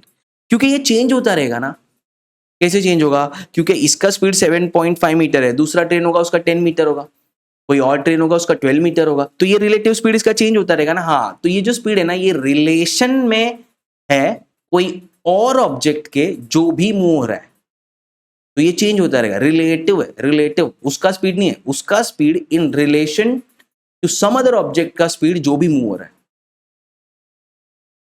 S1: क्योंकि ये चेंज होता रहेगा ना। कैसे चेंज होगा, क्योंकि इसका स्पीड 7.5 मीटर है, दूसरा ट्रेन होगा उसका 10 मीटर होगा, कोई और ट्रेन होगा उसका 12 मीटर होगा, तो ये रिलेटिव स्पीड इसका चेंज होता रहेगा ना। हाँ, तो ये जो स्पीड है ना, ये रिलेशन में है कोई और ऑब्जेक्ट के जो भी मूव हो रहा है, तो ये चेंज होता रहेगा, रिलेटिव है, रिलेटिव, उसका स्पीड नहीं है, उसका speed in relation to some other object का स्पीड जो भी मूव हो रहा है,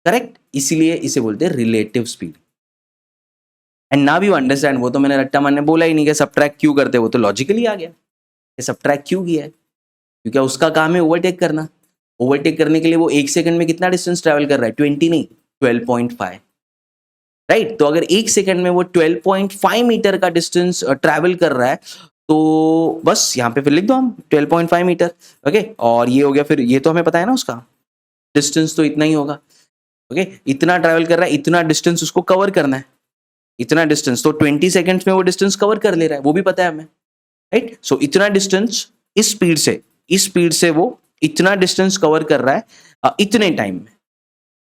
S1: करेक्ट, इसीलिए इसे बोलते हैं relative speed. And now you understand, वो तो मैंने रट्टा मारने बोला ही नहीं कि सबट्रैक्ट क्यों करते, वो तो लॉजिकली आ गया कि सबट्रैक्ट क्यों किया है, क्योंकि उसका काम है ओवरटेक करना। ओवरटेक करने के लिए वो एक सेकंड में कितना डिस्टेंस ट्रैवल कर रहा है, 20 नहीं, 12.5, राइट। तो अगर एक सेकंड में वो 12.5 मीटर का डिस्टेंस ट्रैवल कर रहा है, तो बस यहाँ पे फिर लिख दो हम 12.5 मीटर, ओके। और ये हो गया, फिर ये तो हमें पता है ना उसका डिस्टेंस तो इतना ही होगा, ओके। इतना ट्रैवल कर रहा है, इतना डिस्टेंस उसको कवर करना है, इतना डिस्टेंस, तो 20 सेकंड्स में वो डिस्टेंस कवर कर ले रहा है, वो भी पता है हमें, राइट। सो इतना डिस्टेंस इस स्पीड से वो इतना डिस्टेंस कवर कर रहा है इतने टाइम में।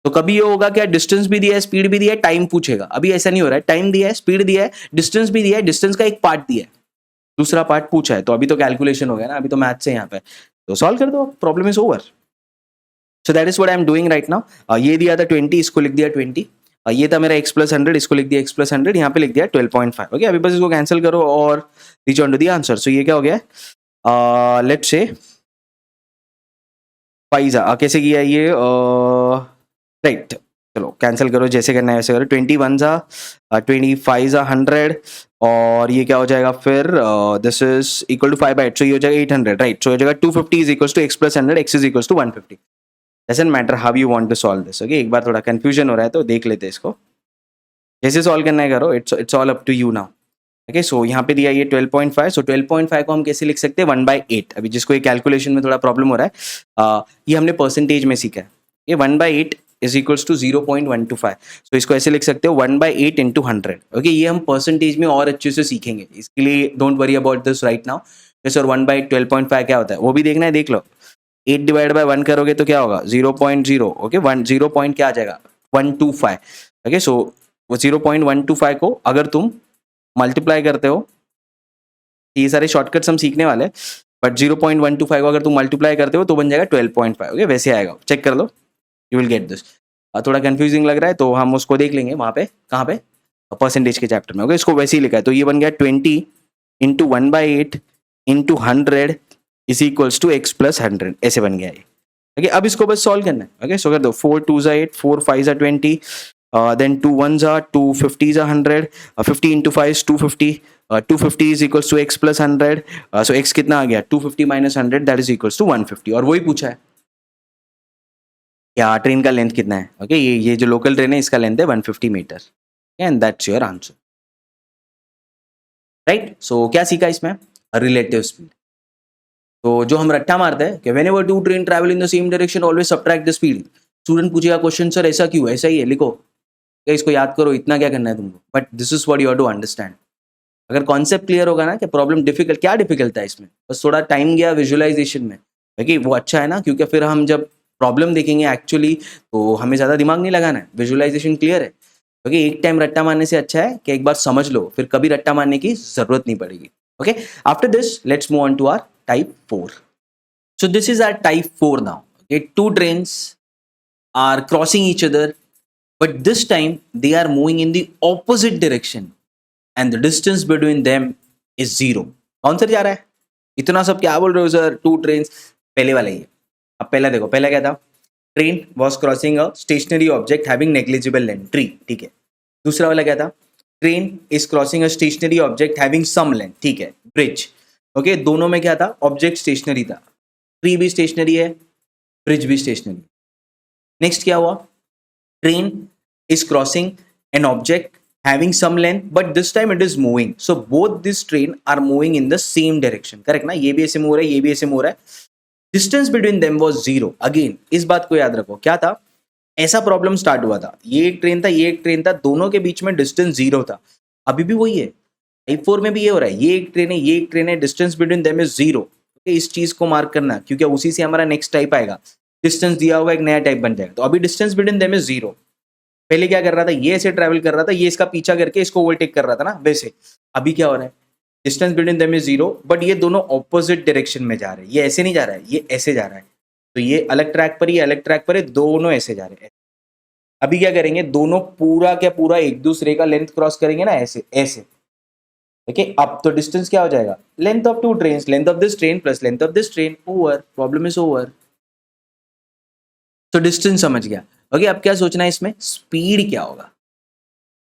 S1: तो कभी ये होगा क्या, डिस्टेंस भी दिया है, स्पीड भी दिया है, टाइम पूछेगा, अभी ऐसा नहीं हो रहा है, टाइम दिया है, स्पीड दिया है, डिस्टेंस भी दिया है, डिस्टेंस का एक पार्ट दिया है, दूसरा पार्ट पूछा है, तो अभी तो कैलकुलेशन हो गया ना, अभी तो मैथ से यहाँ पे, तो सॉल्व कर दो, problem is over. So that is what I am doing right now. ये दिया था 20, इसको लिख दिया 20, ये था मेरा x प्लस 100, इसको लिख दिया x प्लस 100, यहाँ पे लिख दिया 12.5, ओके। अभी बस इसको कैंसिल करो और reach on to the answer. So ये क्या हो गया, लेट्स से पाइजा कैसे किया ये, राइट, चलो कैंसिल करो, जैसे करना है वैसे करो। 21 जा 25 जा 100, और ये क्या हो जाएगा फिर, this is equal to 5/8, so ये हो जाएगा 800, राइट। सो हो जाएगा 250 is equal to x plus 100, x is equal to 150। Doesn't matter how you want to solve this, okay. एक बार थोड़ा कंफ्यूजन हो रहा है तो देख लेते हैं इसको, जैसे सॉल्व करना है करो, it's all up to you now, okay. So यहाँ पे दिया ये 12.5, सो 12.5 को हम कैसे लिख सकते हैं, 1/8। अभी जिसको ये कैलकुलेशन में थोड़ा प्रॉब्लम हो रहा है, ये हमने परसेंटेज में सीखा है, ये 1/8 इज इक्वल्स टू 0.125, सो इसको ऐसे लिख सकते हो 1/8 इंटू 100, ओके। ये हम परसेंटेज में और अच्छे से सीखेंगे, इसके लिए don't worry about this right now. Sir 1/12.5 क्या होता है वो भी देखना है, देख लो। 8 डिवाइड बाय 1 करोगे तो क्या होगा, 0.0, ओके। 0 पॉइंट क्या आ जाएगा, 125, ओके। सो वो 0.125 को अगर तुम मल्टीप्लाई करते हो, ये सारे शॉर्टकट्स हम सीखने वाले हैं, बट 0.125 को अगर तुम मल्टीप्लाई करते हो तो बन जाएगा 12.5, ओके। वैसे आएगा, चेक कर लो, यू विल गेट दिस। थोड़ा कंफ्यूजिंग लग रहा है तो हम उसको देख लेंगे वहाँ पे, कहाँ पे, परसेंटेज के चैप्टर में, ओके। इसको वैसे ही लिखा है, तो ये बन गया 20 into 1/8 into 100 is equals to x plus 100, ऐसे बन गया ये, ओके। अब इसको बस सॉल्व करना है, ओके। सो कर दो, 4 2 जा 8, 4 5 जा 20, then 2 1 जा 2, 50 जा 100, 50 into 5 is 250, 250 is equals to x plus 100, so x कितना आ गया, 250 minus 100 that is equals to 150, और वही पूछा है क्या ट्रेन का लेंथ कितना है, ओके। ये जो लोकल ट्रेन है इसका लेंथ है 150 metre, and that's your answer, right. So क्या सीखा इसमें, रिलेटिव स्पीड। तो जो हम रट्टा मारते हैं कि whenever two train travel in the same direction always subtract the speed, student पूछेगा क्वेश्चन, सर ऐसा क्यों, ऐसा ही है, लिखो, क्या इसको याद करो, इतना क्या करना है तुमको, but this is what you have to understand. अगर कॉन्सेप्ट क्लियर होगा ना कि प्रॉब्लम डिफिकल्ट, क्या डिफिकल्ट है इसमें, बस थोड़ा टाइम गया विजुअलाइजेशन में, क्योंकि वो अच्छा है ना, क्योंकि फिर हम जब प्रॉब्लम देखेंगे एक्चुअली तो हमें ज़्यादा दिमाग नहीं लगाना है, विजुअलाइजेशन क्लियर है, क्योंकि एक टाइम रट्टा मारने से अच्छा है कि एक बार समझ लो, फिर कभी रट्टा मारने की जरूरत नहीं पड़ेगी, okay. After this let's move on to our type 4. So this is our type 4 now. Okay, two trains are crossing each other, but this time they are moving in the opposite direction and the distance between them is 0. कौन सा जा रहा है, इतना सब क्या बोल रहे हो सर, टू ट्रेन्स, पहले वाला ही है। अब पहला देखो, पहला क्या था, train was crossing a stationary object having negligible length, tree, ठीक है। दूसरा वाला क्या था? Train is crossing a stationary object having some length, ठीक है, ब्रिज। ओके, दोनों में क्या था? ऑब्जेक्ट स्टेशनरी था, ट्री भी स्टेशनरी है, ब्रिज भी स्टेशनरी। नेक्स्ट क्या हुआ? Train is crossing an object having some length but this time it is moving, so both this train are moving in the same direction, correct ना? ये भी ऐसे मूव रहा है, ये भी ऐसे मूव रहा है। Distance between them was zero. Again इस बात को याद रखो, क्या था? ऐसा प्रॉब्लम स्टार्ट हुआ था, ये एक ट्रेन था, ये एक ट्रेन था, दोनों के बीच में डिस्टेंस जीरो था। अभी भी वही है, टाइप 4 में भी ये हो रहा है, ये एक ट्रेन है, ये एक ट्रेन है, distance between them is zero. इस चीज को मार्क करना, क्योंकि उसी से हमारा नेक्स्ट टाइप आएगा। डिस्टेंस दिया हुआ एक नया टाइप बन जाएगा। तो अभी distance between them is zero. पहले क्या कर रहा था? ये ऐसे ट्रैवल कर रहा था, ये इसका पीछा करके इसको ओवरटेक कर रहा था ना, वैसे। अभी क्या हो रहा है? Distance between them is zero, but ये दोनों ऑपोजिट डायरेक्शन में जा रहे हैं। ये ऐसे नहीं जा रहा है, ये ऐसे जा रहा है। तो ये अलग ट्रैक पर, ये अलग ट्रैक पर है, दोनों ऐसे जा रहे हैं। अभी क्या करेंगे? दोनों पूरा क्या पूरा एक दूसरे का लेंथ क्रॉस करेंगे ना, ऐसे ऐसे। ओके, अब तो डिस्टेंस क्या हो जाएगा? Length of two train, length of this train plus length of this train, over, problem is over. तो डिस्टेंस समझ गया। ओके, अब क्या सोचना है इसमें? स्पीड क्या होगा?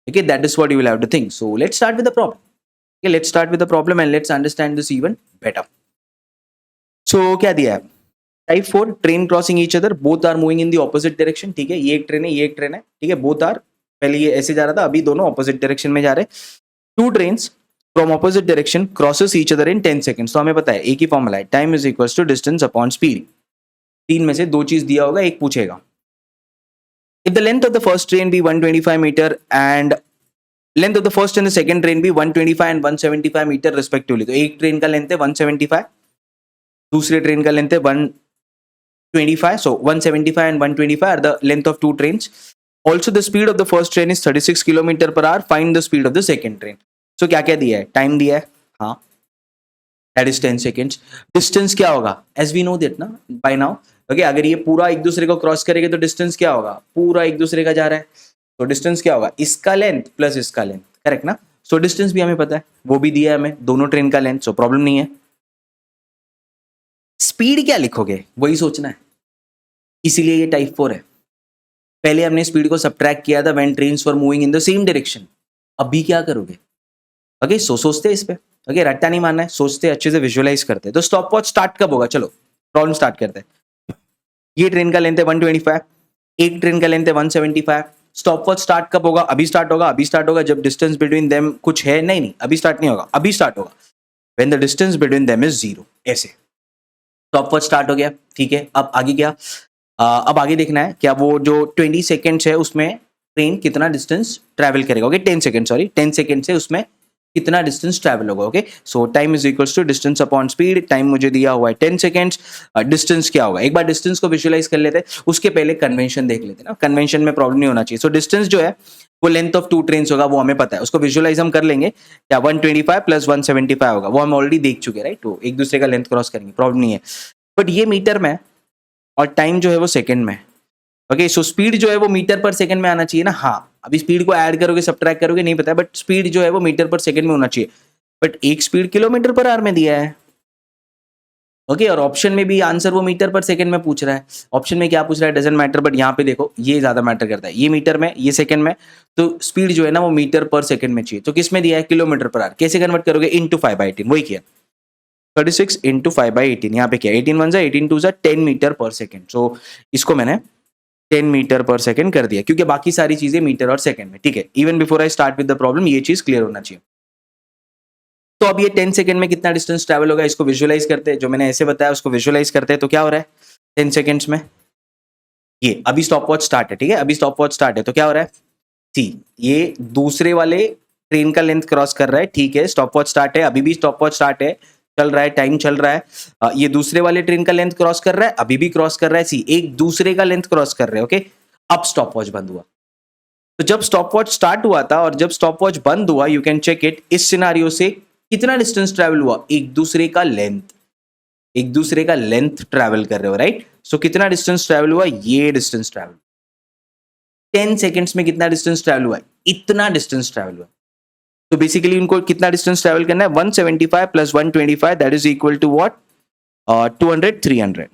S1: Okay, that is what you will have to think. So let's start with the problem. Okay, let's start with the problem and let's understand this even better. So क्या दिया है? Type 4 train crossing each other, both are moving in the opposite direction, ठीक है। ये एक ट्रेन है, ये एक ट्रेन है, ठीक है। बोथ आर, पहले ये ऐसे जा रहा था, अभी दोनों ऑपोजिट डायरेक्शन में जा रहे हैं। Two trains from opposite direction crosses each other in 10 seconds. तो हमें पता है एक ही फॉर्मूला है, time is equals to distance upon speed. तीन में से दो चीज दिया होगा, एक पूछेगा। If the length of the first train be 125 meter and length of the first and the second train भी 125 एंड 175 मीटर रिस्पेक्टिवली। तो एक ट्रेन का लेंथ है 175, दूसरे ट्रेन का लेंथ है 125, so 175 and 125 are the length of two trains. Also the speed of the first train is 36 kilometre पर hour, find the speed of the second train. So क्या क्या दिया है? टाइम दिया है, हाँ, दैट इज 10 सेकेंड्स। डिस्टेंस क्या होगा? एज वी नो दैट ना बाय नाउ। ओके, अगर ये पूरा एक दूसरे को क्रॉस करेगा तो डिस्टेंस क्या होगा? पूरा एक दूसरे का जा रहा है, तो डिस्टेंस क्या होगा? इसका लेंथ प्लस इसका लेंथ, करेक्ट ना? सो डिस्टेंस भी हमें पता है, वो भी दिया है हमें, दोनों ट्रेन का लेंथ, सो प्रॉब्लम नहीं है। स्पीड क्या लिखोगे वही सोचना है, इसीलिए ये टाइप 4 है। पहले हमने स्पीड को सबट्रैक्ट किया था when trains were moving in the same direction. अभी क्या करोगे? ओके, सोचते इस पे। ओके, रट्टा नहीं मानना है, सोचते, अच्छे से विजुअलाइज करते हैं। तो स्टॉप वॉच स्टार्ट कब होगा? चलो प्रॉब्लम स्टार्ट करते हैं। ये ट्रेन का लेंथ है 125, एक ट्रेन का लेंथ है 175। स्टॉप वॉच स्टार्ट कब होगा? अभी स्टार्ट होगा। अभी स्टार्ट होगा जब डिस्टेंस बिटवीन देम कुछ है, नहीं नहीं, अभी स्टार्ट नहीं होगा, अभी स्टार्ट होगा when the distance between them is zero, ऐसे। स्टॉप वॉच स्टार्ट हो गया, ठीक है। अब आगे क्या? अब आगे देखना है क्या वो जो 20 सेकेंड्स है उसमें ट्रेन कितना डिस्टेंस ट्रैवल करेगा। ओके, 10 सेकेंड, सॉरी 10 सेकेंड से उसमें कितना डिस्टेंस ट्रैवल होगा। Okay, so time is equals to distance upon speed. Time मुझे दिया हुआ है 10 सेकेंड्स। डिस्टेंस क्या होगा? एक बार डिस्टेंस को विजुअलाइज कर लेते हैं, उसके पहले कन्वेंशन देख लेते हैं ना। कन्वेंशन में प्रॉब्लम नहीं होना चाहिए। सो डिस्टेंस जो है वो लेंथ ऑफ टू ट्रेन्स होगा, वो हमें पता है, उसको विजुअलाइज हम कर लेंगे। क्या 125 प्लस 175 होगा, वो हम ऑलरेडी देख चुके हैं, राइट? तो एक दूसरे का लेंथ क्रॉस करेंगे, प्रॉब्लम नहीं है। बट ये मीटर में और टाइम जो है वो सेकेंड में। ओके, सो स्पीड जो है वो मीटर पर सेकंड में आना चाहिए ना। हाँ, अभी स्पीड को ऐड करोगे, सबट्रैक्ट करोगे, नहीं पता है, बट स्पीड जो है वो मीटर पर सेकंड में होना चाहिए। बट एक स्पीड किलोमीटर पर आवर में दिया है। ओके, और ऑप्शन में भी आंसर वो मीटर पर सेकंड में पूछ रहा है। ऑप्शन में क्या पूछ रहा है डजंट मैटर, बट यहाँ पे देखो ये ज्यादा मैटर करता है। ये मीटर में, ये सेकंड में, तो स्पीड जो है ना वो मीटर पर सेकंड में चाहिए। तो किस में दिया है? Kilometre per hour. कैसे कन्वर्ट करोगे? इंटू 5/18, वही किया। 36 इंटू 5/18, यहाँ पे क्या? 18 1 18 2 10 मीटर पर सेकेंड। सो इसको मैंने 10 मीटर पर सेकंड कर दिया, क्योंकि बाकी सारी चीजें मीटर और सेकंड में, ठीक है। Even before I start with the problem ये चीज क्लियर होना चाहिए। तो अब ये 10 सेकंड में कितना डिस्टेंस ट्रैवल होगा, इसको विजुअलाइज करते हैं। जो मैंने ऐसे बताया उसको विजुअलाइज करते हैं। तो क्या हो रहा है 10 सेकंड्स में? ये अभी स्टॉप वॉच स्टार्ट है, ठीक है, अभी स्टॉप वॉच स्टार्ट है। तो क्या हो रहा है? सी, ये दूसरे वाले ट्रेन का लेंथ क्रॉस कर रहा है, ठीक है। स्टॉप वॉच स्टार्ट है, अभी भी स्टॉप वॉच स्टार्ट है, चल रहा है, टाइम चल रहा है। ये दूसरे वाले ट्रेन का लेंथ क्रॉस कर रहा है, अभी भी क्रॉस कर रहा है। सी, एक दूसरे का लेंथ क्रॉस कर रहे हैं। ओके, अब स्टॉप वॉच बंद हुआ। तो जब स्टॉप वॉच स्टार्ट हुआ था और जब स्टॉप वॉच बंद हुआ, यू कैन चेक इट, इस सिनारियो से कितना डिस्टेंस ट्रैवल हुआ? एक दूसरे का लेंथ, एक दूसरे का लेंथ ट्रैवल कर रहे हो, राइट? सो कितना डिस्टेंस ट्रैवल हुआ? ये डिस्टेंस ट्रैवल। 10 सेकेंड्स में कितना डिस्टेंस ट्रैवल हुआ? इतना डिस्टेंस ट्रैवल हुआ। तो बेसिकली उनको कितना डिस्टेंस ट्रैवल करना है? 175 plus 125 that is equal to what? 200 300।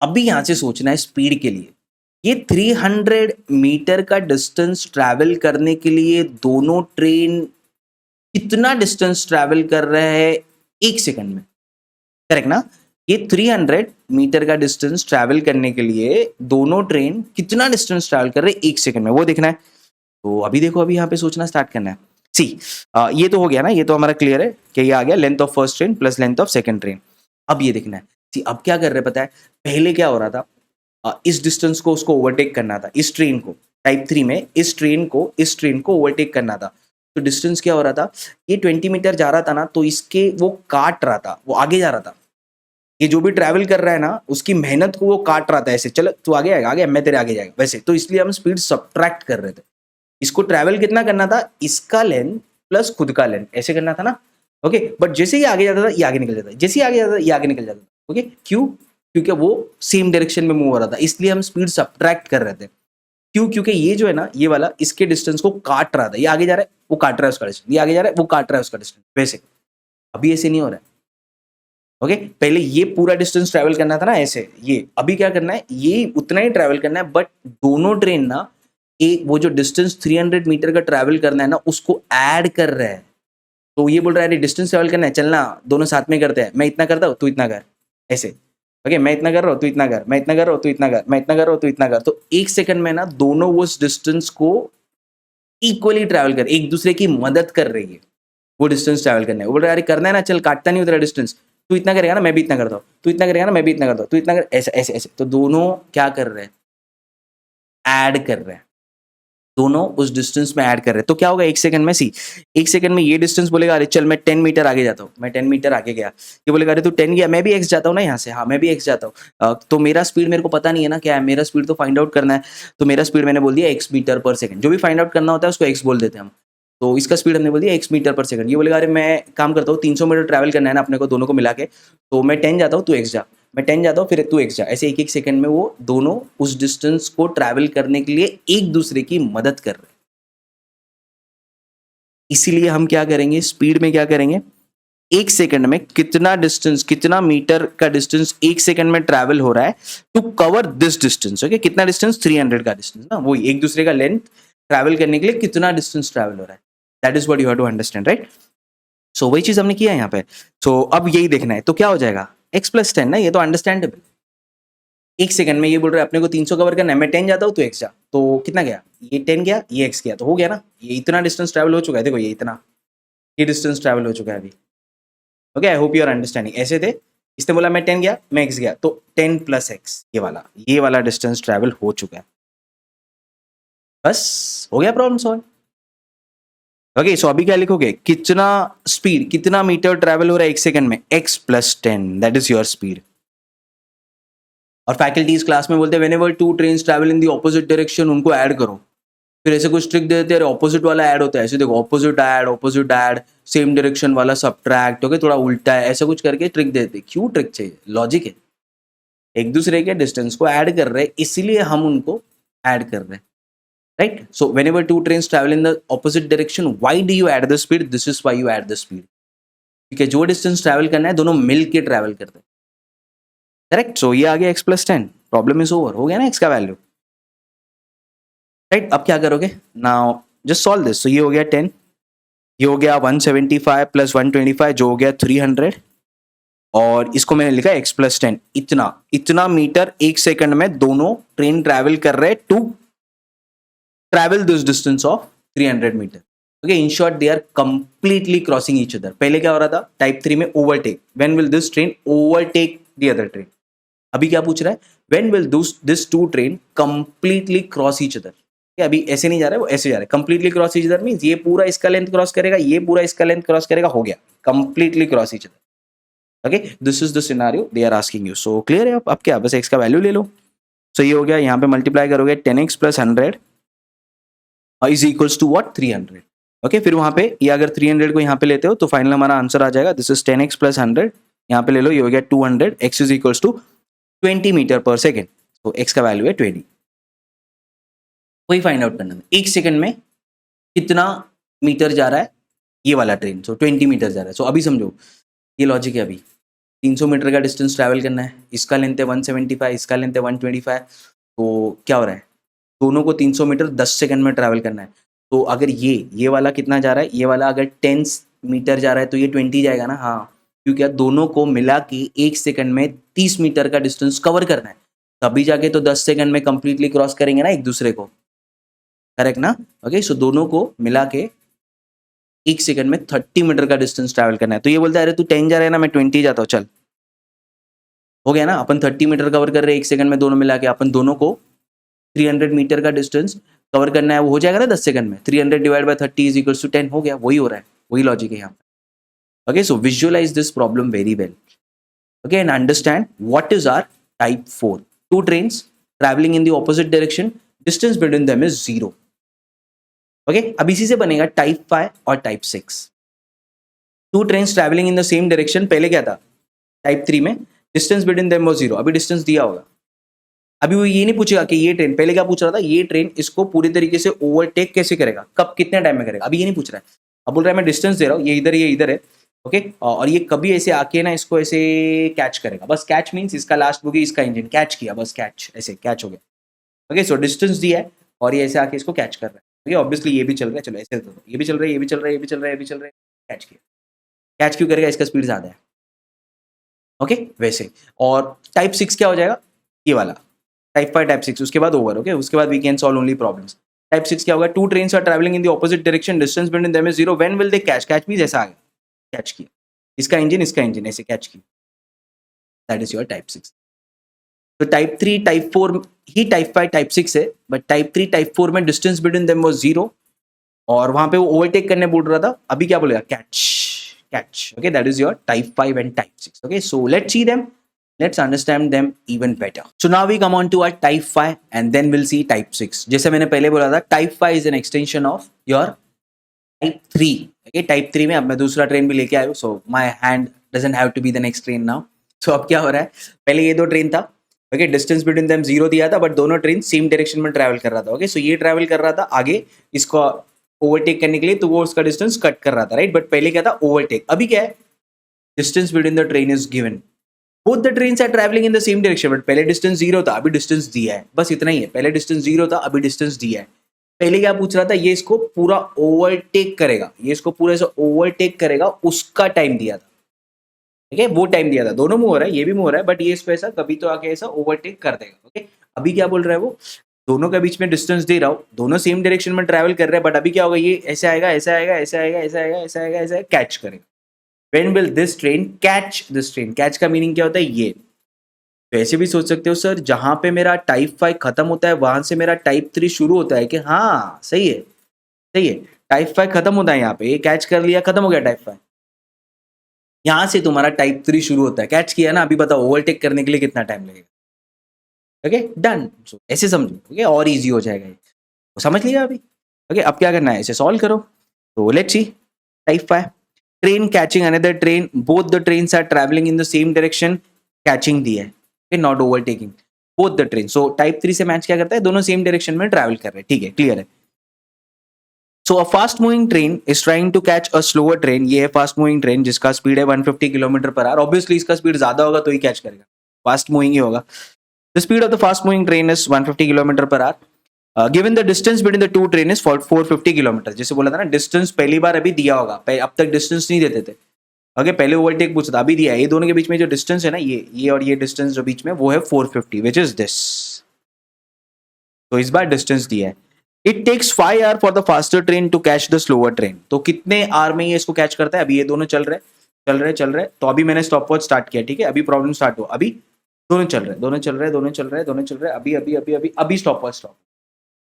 S1: अभी यहां से सोचना है स्पीड के लिए, ये 300 मीटर का डिस्टेंस ट्रैवल करने के लिए दोनों ट्रेन कितना डिस्टेंस ट्रैवल कर रहे हैं एक सेकंड में, करेक्ट ना? ये 300 मीटर का डिस्टेंस ट्रैवल करने के लिए दोनों ट्रेन कितना डिस्टेंस ट्रैवल कर रहे हैं एक सेकंड में, वो देखना है। तो अभी देखो, अभी यहाँ पे सोचना स्टार्ट करना है। सी ये तो हो गया ना, ये तो हमारा क्लियर है कि ये आ गया length of first train plus length of second train. अब ये देखना है, सी अब क्या कर रहे हैं पता है, पहले क्या हो रहा था, इस डिस्टेंस को उसको ओवरटेक करना था, इस ट्रेन को टाइप 3 में इस ट्रेन को ओवरटेक करना था। तो डिस्टेंस क्या हो रहा था, ये 20 मीटर जा रहा था ना, तो इसके वो काट रहा था, वो आगे जा रहा था। ये जो भी ट्रैवल कर रहा है ना, उसकी मेहनत को वो काट रहा था, ऐसे चल तू आगे आएगा, आगे मैं तेरे आगे जाएगा वैसे। तो इसलिए हम स्पीड सब्ट्रैक्ट कर रहे थे। इसको ट्रैवल कितना करना था, इसका लेंथ प्लस खुद का लेंथ, ऐसे करना था ना। ओके, बट जैसे ही आगे जाता था ये आगे निकल जाता था, जैसे ही आगे जाता था ये आगे निकल जाता था। ओके, क्यों? क्योंकि वो सेम डायरेक्शन में मूव हो रहा था, इसलिए हम स्पीड सब्ट्रैक्ट कर रहे थे। क्यों? क्योंकि ये जो है ना, ये वाला इसके डिस्टेंस को काट रहा था, ये आगे जा रहा है वो काट रहा है उसका डिस्टेंस, ये आगे जा रहा है वो काट रहा है उसका डिस्टेंस, वैसे। अभी ऐसे नहीं हो रहा है। ओके, पहले ये पूरा डिस्टेंस ट्रैवल करना था ना ऐसे, ये अभी क्या करना है, ये उतना ही ट्रैवल करना है, बट दोनों ट्रेन ना एक वो जो डिस्टेंस 300 मीटर का ट्रैवल करना है ना, उसको ऐड कर रहा है। तो ये बोल रहा है अरे डिस्टेंस ट्रैवल करना है, चलना दोनों साथ में करते हैं, मैं इतना करता हूँ तू इतना कर, ऐसे। ओके, मैं इतना कर रहा हूँ तू इतना कर, मैं इतना कर रहा हूँ तू इतना कर, मैं इतना कर रहा हूँ तू इतना कर। तो एक सेकंड में ना दोनों उस डिस्टेंस को इक्वली ट्रैवल कर, एक दूसरे की मदद कर रही है वो डिस्टेंस ट्रैवल करने। वो बोल रहा है अरे करना है ना, चल काटता नहीं उतना डिस्टेंस, तू इतना करेगा ना मैं भी इतना करता हूँ, तू इतना करेगा ना मैं भी इतना करता हूँ, तू इतना कर, ऐसे ऐसे ऐसे। तो दोनों क्या कर रहे हैं, ऐड कर रहे हैं, दोनों उस डिस्टेंस में ऐड कर रहे हैं। तो क्या होगा एक सेकंड में, सी एक सेकंड में ये डिस्टेंस बोलेगा अरे चल मैं 10 मीटर आगे जाता हूँ, मैं 10 मीटर आगे गया। ये बोलेगा अरे तू 10 गया, मैं भी एक्स जाता हूँ ना यहाँ से, हाँ मैं भी एक्स जाता हूँ। तो मेरा स्पीड मेरे को पता नहीं है ना क्या है, मेरा स्पीड तो फाइंड आउट करना है। तो मेरा स्पीड मैंने बोल दिया एक्स मीटर पर सेकंड, जो भी फाइंड आउट करना होता है उसको एक्स बोल देते हैं हम। तो इसका स्पीड हमने बोल दिया एक्स मीटर पर सेकंड। ये बोलेगा अरे मैं काम करता हूँ 300 मीटर ट्रैवल करना है ना अपने को दोनों को मिला के, तो मैं 10 जाता हूँ तू एक्स जा, मैं 10 जाता हूँ फिर तू एक्स जा, ऐसे एक एक सेकंड में वो दोनों उस डिस्टेंस को ट्रैवल करने के लिए एक दूसरे की मदद कर रहे हैं। इसीलिए हम क्या करेंगे, स्पीड में क्या करेंगे, एक सेकंड में कितना डिस्टेंस, कितना मीटर का डिस्टेंस एक सेकंड में ट्रैवल हो रहा है to cover this distance. Okay, कितना डिस्टेंस, 300 का डिस्टेंस ना, वो एक दूसरे का लेंथ ट्रैवल करने के लिए कितना डिस्टेंस ट्रैवल हो रहा है, that is what you have to understand, right? So वही चीज हमने किया है यहाँ पे। सो अब यही देखना है, तो क्या हो जाएगा x प्लस 10 ना, ये तो अंडरस्टैंडेबल। एक सेकंड में ये बोल रहे हैं अपने को 300 कवर करना है, मैं 10 जाता हूँ तो x जा, तो कितना गया, ये 10 गया ये x गया, तो हो गया ना, ये इतना डिस्टेंस ट्रैवल हो चुका है, देखो ये इतना, ये डिस्टेंस ट्रैवल हो चुका है अभी। Okay, I hope you are understanding. ऐसे थे, इसने बोला मैं 10 गया मैं x गया, तो 10 प्लस x, ये वाला डिस्टेंस ट्रैवल हो चुका है। बस हो गया प्रॉब्लम सॉल्व। ओके, सो अभी क्या लिखोगे, कितना स्पीड, कितना मीटर ट्रैवल हो रहा है एक सेकंड में, x plus 10, that is your speed. और फैकल्टीज क्लास में बोलते हैं whenever two trains travel in the opposite direction उनको ऐड करो, फिर ऐसे कुछ ट्रिक दे देते हैं, ऑपोजिट वाला ऐड होता है, ऐसे देखो ऑपोजिट ऐड, सेम डायरेक्शन वाला सब्ट्रैक्ट, ओके थोड़ा उल्टा है, ऐसा कुछ करके ट्रिक देते हैं। क्यों ट्रिक चाहिए, लॉजिक है, एक दूसरे के डिस्टेंस को ऐड कर रहे हैं इसलिए हम उनको ऐड कर रहे हैं, right? So whenever two trains travel in the opposite direction, why do you add the speed, this is why you add the speed, क्योंकि जो डिस्टेंस ट्रैवल करना है दोनों मिल के ट्रैवल करते हैं, करेक्ट? सो ये आ गया x plus 10, problem is over, हो गया ना x का वैल्यू, राइट? अब क्या करोगे, नाउ जस्ट सॉल्व दिस। तो ये हो गया 10, ये हो गया 175 प्लस 125 जो हो गया 300, और इसको मैंने लिखा x प्लस 10, इतना इतना मीटर एक सेकंड में दोनों ट्रेन ट्रैवल कर रहे to travel this distance of 300 metre. Okay, in short they are completely crossing each other. पहले क्या हो रहा था टाइप 3 में, overtake, when will this train overtake the other train. अभी क्या पूछ रहा है, when will this two train completely cross each other. अभी ऐसे नहीं जा रहा है, वो ऐसे जा रहा है, completely cross each other means ये पूरा इसका लेंथ क्रॉस करेगा, ये पूरा इसका लेंथ क्रॉस करेगा, हो गया completely cross each other. Okay, this is the scenario they are asking you. So clear है? अब क्या, बस x का वैल्यू ले लो। सो ये हो गया, यहाँ पे मल्टीप्लाई करोगे 10x plus 100 is equals to what, 300। Okay, फिर वहां पे ये अगर 300 को यहाँ पे लेते हो तो फाइनल हमारा आंसर आ जाएगा, दिस इज 10x प्लस 100, यहाँ पे ले लो, ये हो गया 200, x is equals to 20 metre पर सेकेंड। तो x का वैल्यू है 20, वही फाइंड आउट करना है एक सेकंड में कितना मीटर जा रहा है ये वाला ट्रेन। सो 20 मीटर जा रहा है। सो अभी समझो, ये लॉजिक है अभी। 300 मीटर का डिस्टेंस ट्रैवल करना है, इसका लेंथ है 175, इसका लेंथ है 125, तो क्या हो रहा है, दोनों को 300 मीटर 10 सेकंड में ट्रैवल करना है। तो अगर ये वाला कितना जा रहा है, ये वाला अगर 10 मीटर जा रहा है तो ये 20 जाएगा ना, हाँ, क्योंकि यार दोनों को मिला के 1 सेकंड में 30 मीटर का डिस्टेंस कवर करना है, तभी जाके तो 10 सेकंड में कंप्लीटली क्रॉस करेंगे ना एक दूसरे को, करेक्ट ना। ओके, सो दोनों को मिला के 1 सेकंड में 30 मीटर का डिस्टेंस ट्रैवल करना है। तो ये बोलता है अरे तू 10 जा रहा है ना, मैं 20 जाता हूँ, चल, हो गया ना, अपन 30 मीटर कवर कर रहे हैं 1 सेकंड में दोनों मिला के, अपन दोनों को 300 मीटर का डिस्टेंस कवर करना है, वो हो जाएगा ना 10 सेकंड में, 300 divide by 30 is equals to 10, हो गया, वही हो रहा है, वही लॉजिक है यहाँ पे। Okay, so visualize this problem very well, okay, and understand what is our type 4, two trains travelling in the opposite direction, distance between them is 0। Okay, अब इसी से बनेगा टाइप 5 और type 6। Two trains travelling in the same direction, पहले क्या था, टाइप 3 में डिस्टेंस बिटवीन देम वाज 0, अभी डिस्टेंस दिया होगा, अभी वो ये नहीं पूछेगा कि ये ट्रेन, पहले क्या पूछ रहा था, ये ट्रेन इसको पूरी तरीके से ओवरटेक कैसे करेगा, कब, कितने टाइम में करेगा, अभी ये नहीं पूछ रहा है, अब बोल रहा है मैं डिस्टेंस दे रहा हूँ, ये इधर है, ओके, और ये कभी ऐसे आके ना इसको ऐसे कैच करेगा, बस कैच मीन्स इसका लास्ट बुगी, इसका इंजन कैच किया, बस कैच, ऐसे कैच हो गया। ओके, सो डिस्टेंस दिया है और ये ऐसे आके इसको कैच कर रहा है, ओके, ऑब्वियसली ये भी चल रहा है, चलो ऐसे ये भी चल रहा है, ये भी चल रहा है, ये भी चल रहा है, ये भी चल रहा है, कैच किया, कैच क्यों करेगा, इसका स्पीड ज्यादा है, ओके, वैसे। और टाइप 6 क्या हो जाएगा, ये वाला टाइप 5 टाइप 6, उसके बाद ओवर, ओके, उसके बाद we can solve only problems. Type 6 क्या होगा, two trains are travelling in the opposite direction, distance between them is 0, when will they catch, catch means ऐसा आ गया, कैच किया, इसका इंजन ऐसे कैच किया, दैट इज योर टाइप 6। तो टाइप 3 टाइप 4 ही टाइप 5 टाइप 6 है, बट टाइप 3 टाइप 4 में डिस्टेंस बिटवीन देम वाज 0, और वहां पे वो ओवरटेक करने बोल रहा था, अभी क्या बोलेगा, catch, catch, okay, that is your type 5 and type 6, okay, so let's see them, let's understand them even better. So now we come on to our type 5 and then we'll see type 6. जैसे मैंने पहले बोला था, type 5 is an extension of your type 3. Okay, type 3 में अब मैं दूसरा ट्रेन भी लेके आया हूँ, so my hand doesn't have to be the next train now. So अब क्या हो रहा है, पहले ये दो ट्रेन था, ओके, डिस्टेंस बिटवीन देम 0 दिया था, बट दोनों ट्रेन सेम डायरेक्शन में ट्रैवल कर रहा था, ओके, सो ये ट्रैवल कर रहा था आगे इसको ओवरटेक करने के लिए, तो वो उसका डिस्टेंस कट कर रहा था, राइट, बट पहले क्या था, ओवरटेक, अभी क्या है, distance between the train is given, both the trains are traveling in the same direction, but पहले डिस्टेंस 0 था, अभी डिस्टेंस दिया है, बस इतना ही है, पहले डिस्टेंस 0 था, अभी डिस्टेंस दिया है। पहले क्या पूछ रहा था, ये इसको पूरा ओवरटेक करेगा, ये इसको पूरे से ओवरटेक करेगा, उसका टाइम दिया था, ठीक है, वो टाइम दिया था, दोनों मूव हो रहा है, ये भी मूव हो रहा है, बट ये इसको ऐसा कभी तो आके ऐसा ओवरटेक कर देगा, ओके। अभी क्या बोल रहा है वो, दोनों के बीच में डिस्टेंस दे रहा हूँ, दोनों सेम डायरेक्शन में ट्रैवल कर रहे हैं, बट अभी क्या होगा, ये ऐसे आएगा, ऐसे आएगा, ऐसे आएगा, ऐसे आएगा, ऐसे आएगा, ऐसे कैच करेगा। When will this train catch this train? Catch का मीनिंग क्या होता है, ये तो ऐसे भी सोच सकते हो, सर जहां पे मेरा टाइप 5 खत्म होता है वहां से मेरा टाइप 3 शुरू होता है, कि हाँ सही है, सही है, टाइप 5 खत्म होता है यहाँ पे, ये कैच कर लिया, खत्म हो गया टाइप 5, यहाँ से तुम्हारा टाइप 3 शुरू होता है, कैच किया ना, अभी बताओ ओवरटेक करने के लिए कितना टाइम लगेगा, ओके, डन, ऐसे समझो, ओके, और इजी हो जाएगा ये, तो समझ लिया अभी, ओके। अब क्या करना है, इसे सॉल्व करो, तो let's see, type 5 train catching another train, both the trains are travelling in the same direction, catching दी है, not overtaking, both the train, so type 3 से मैच क्या करता है, दोनों सेम डायरेक्शन में ट्रैवल कर रहे हैं, ठीक है, क्लियर है। So a fast moving train is trying to catch a slower train, ये है फास्ट मूविंग ट्रेन जिसका स्पीड है 150 किलोमीटर पर आवर, ऑब्वियसली इसका स्पीड ज्यादा होगा तो ही कैच करेगा, फास्ट मूविंग ही होगा। The speed of the fast moving train is 150 kilometre per hour, given the distance between the two train is 450 kilometre, जैसे बोला था ना, डिस्टेंस पहली बार अभी दिया होगा, अब तक डिस्टेंस नहीं देते थे, ओके, पहले ओवरटेक पूछा था, अभी दिया है, ये दोनों के बीच में जो डिस्टेंस है ना, ये और ये डिस्टेंस जो बीच में, वो है 450, विच इज दिस, तो इस बार डिस्टेंस दिया है। It takes 5 hour for the faster train to catch the slower train, तो कितने आवर में ये इसको कैच करता है, अभी ये दोनों चल रहे, तो अभी मैंने स्टॉप वॉच स्टार्ट किया, ठीक है, अभी प्रॉब्लम स्टार्ट हुआ, अभी दोनों चल रहे, अभी स्टॉप वॉच स्टॉप,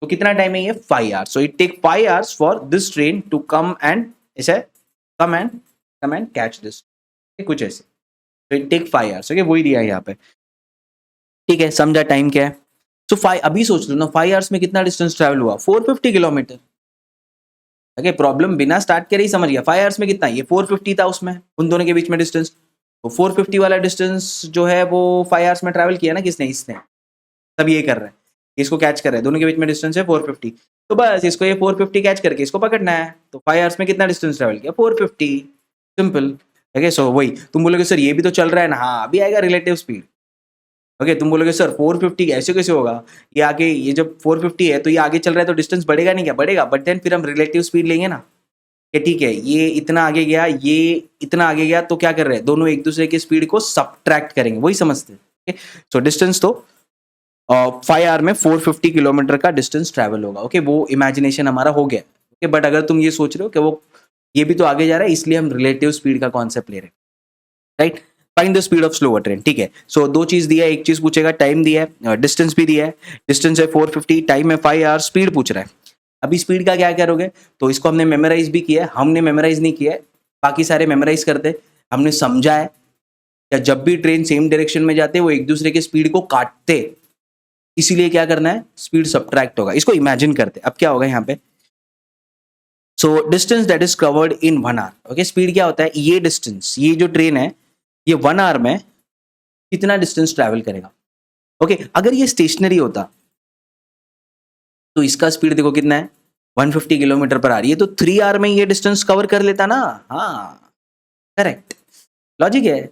S1: तो कितना टाइम है ये, 5 hours, so it take 5 hours for this train to come and ऐसे कम एंड कैच दिस, कुछ ऐसे, तो इट टेक 5 आवर्स, ओके, वही दिया है यहाँ पे, ठीक है, समझा टाइम क्या है। सो 5, अभी सोच लो ना, 5 आवर्स में कितना डिस्टेंस ट्रैवल हुआ, 450 किलोमीटर, ओके, प्रॉब्लम बिना स्टार्ट करे ही समझ गया, 5 आवर्स में कितना, ये 450 था उसमें, उन दोनों के बीच में डिस्टेंस, तो 450 वाला डिस्टेंस जो है वो 5 आवर्स में ट्रैवल किया ना, किसने, इसने, तब ये कर रहा है, इसको कैच कर रहा है, दोनों के बीच में डिस्टेंस है 450, तो बस इसको ये 450 कैच करके इसको पकड़ना है, तो 5 आवर्स में कितना डिस्टेंस ट्रैवल किया, 450, सिंपल, ओके, सो वही तुम बोलोगे सर ये भी तो चल रहा है ना, हाँ अभी आएगा रिलेटिव स्पीड। ओके, तुम बोलोगे सर 450 ऐसे कैसे होगा, ये आगे, ये जब 450 है तो ये आगे चल रहा है तो डिस्टेंस बढ़ेगा नहीं क्या, बढ़ेगा, बट देन फिर हम रिलेटिव स्पीड लेंगे ना कि ठीक है ये इतना आगे गया, ये इतना आगे गया, तो क्या कर रहे हैं दोनों एक दूसरे की स्पीड को सब्ट्रैक्ट करेंगे, वही समझते हैं। सो डिस्टेंस तो 5 आवर में 450 किलोमीटर का डिस्टेंस ट्रैवल होगा। ओके, वो इमेजिनेशन हमारा हो गया। ओके, बट अगर तुम ये सोच रहे हो कि वो ये भी तो आगे जा रहा है, इसलिए हम रिलेटिव स्पीड का कॉन्सेप्ट ले रहे हैं, right. Find the speed of slower train, ठीक है। सो दो चीज दिया है, एक चीज पूछेगा टाइम दिया है, डिस्टेंस भी दिया है। डिस्टेंस है 450, टाइम है 5 आवर, स्पीड पूछ रहा है। अभी स्पीड का क्या करोगे, तो इसको हमने मेमोराइज भी किया है, हमने मेमोराइज नहीं किया है, बाकी सारे मेमोराइज करते, हमने समझा है या जब भी ट्रेन सेम डायरेक्शन में जाते वो एक दूसरे के स्पीड को काटते, इसीलिए क्या करना है, स्पीड सब्ट्रैक्ट होगा। इसको इमेजिन करते, अब क्या होगा यहाँ पे, so distance that is covered in 1 hour. Okay, speed क्या होता है, ये डिस्टेंस, ये जो ट्रेन है ये 1 आवर में कितना डिस्टेंस ट्रैवल करेगा। ओके, अगर ये स्टेशनरी होता तो इसका स्पीड देखो कितना है, 150 किलोमीटर पर आवर, ये तो 3 आवर में ये डिस्टेंस कवर कर लेता ना। हाँ, करेक्ट लॉजिक है।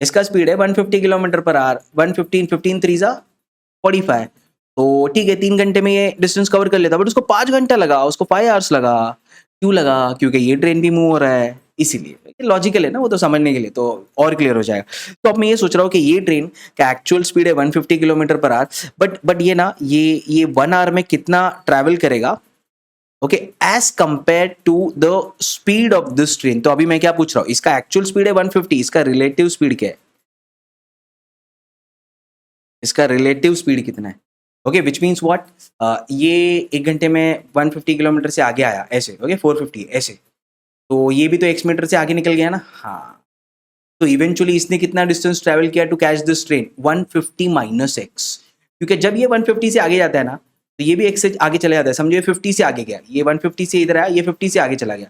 S1: इसका स्पीड है 150 किलोमीटर पर आवर, 115, 15 3 जा 45, तो ठीक है 3 घंटे में ये डिस्टेंस कवर कर लेता, बट उसको 5 घंटा लगा, उसको 5 आवर्स लगा। क्यों लगा, क्योंकि ये ट्रेन भी मूव हो रहा है, इसीलिए लॉजिकल है ना, वो तो समझने के लिए तो और क्लियर हो जाएगा। तो अब मैं ये सोच रहा हूँ कि ये ट्रेन का एक्चुअल स्पीड है 150 किलोमीटर पर आवर, बट ये ना ये 1 आवर में कितना ट्रैवल करेगा, okay, as compare to the speed of this train. तो अभी मैं क्या पूछ रहा हूँ, इसका एक्चुअल स्पीड है 150, इसका रिलेटिव स्पीड क्या है, इसका रिलेटिव स्पीड कितना है। ओके, विच मीन्स व्हाट, ये 1 घंटे में 150 किलोमीटर से आगे आया ऐसे, ओके 450 ऐसे, तो ये भी तो x मीटर से आगे निकल गया ना। हाँ, तो इवेंचुअली इसने कितना डिस्टेंस ट्रैवल किया to catch this train, 150 minus x, क्योंकि जब ये 150 से आगे जाता है ना तो ये भी x से आगे चले जाता है, समझो ये 50 से आगे गया, ये 150 से इधर आया, ये 50 से आगे चला गया,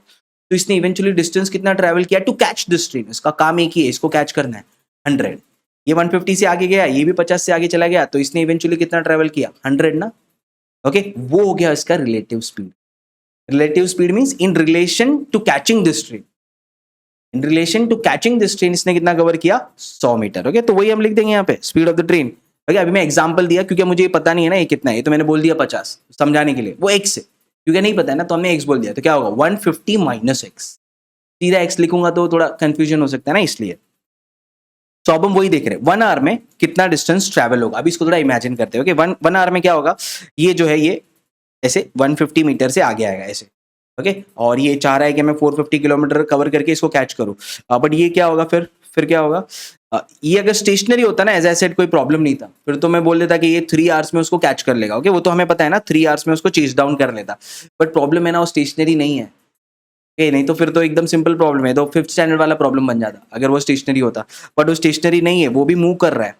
S1: तो इसने इवेंचुअली डिस्टेंस कितना ट्रैवल किया टू कैच दिस ट्रेन। इसका काम एक ही है, इसको कैच करना है 100। ये 150 से आगे गया, ये भी 50 से आगे चला गया, तो इसने इवेंचुअली कितना ट्रैवल किया, 100 ना। ओके, वो हो गया इसका relative speed. Relative speed means in relation to catching this train, in relation to catching this train इसने कितना कवर किया, 100 मीटर। ओके, तो वही हम लिख देंगे यहाँ पे, speed of the train. Okay, अभी मैं एग्जांपल दिया क्योंकि मुझे पता नहीं है ना ये कितना है, तो मैंने बोल दिया 50 समझाने के लिए, वो x है, क्योंकि नहीं पता है ना तो हमने x बोल दिया, तो क्या होगा 150 माइनस x, सीधा x लिखूंगा तो थोड़ा कंफ्यूजन हो सकता है ना, इसलिए। तो अब हम वही देख रहे हैं 1 आवर में कितना डिस्टेंस ट्रैवल होगा। अभी इसको थोड़ा इमेजिन करते हैं। ओके, वन आवर में क्या होगा, ये जो है ये ऐसे 150 मीटर से आगे आएगा ऐसे, ओके, और ये चाह रहा है कि मैं 450 किलोमीटर कवर करके इसको कैच करूं, बट ये क्या होगा, फिर क्या होगा, ये अगर स्टेशनरी होता ना एज आई सेड कोई प्रॉब्लम नहीं था, फिर तो मैं बोल देता कि ये 3 आवर्स में उसको कैच कर लेगा। ओके, वो तो हमें पता है ना 3 आवर्स में उसको चेज डाउन कर लेता, बट प्रॉब्लम है ना वो स्टेशनरी नहीं है। नहीं तो फिर तो एकदम सिंपल प्रॉब्लम है, तो 5th स्टैंडर्ड वाला प्रॉब्लम बन जाता अगर वो स्टेशनरी होता, बट वो स्टेशनरी नहीं है, वो भी मूव कर रहा है।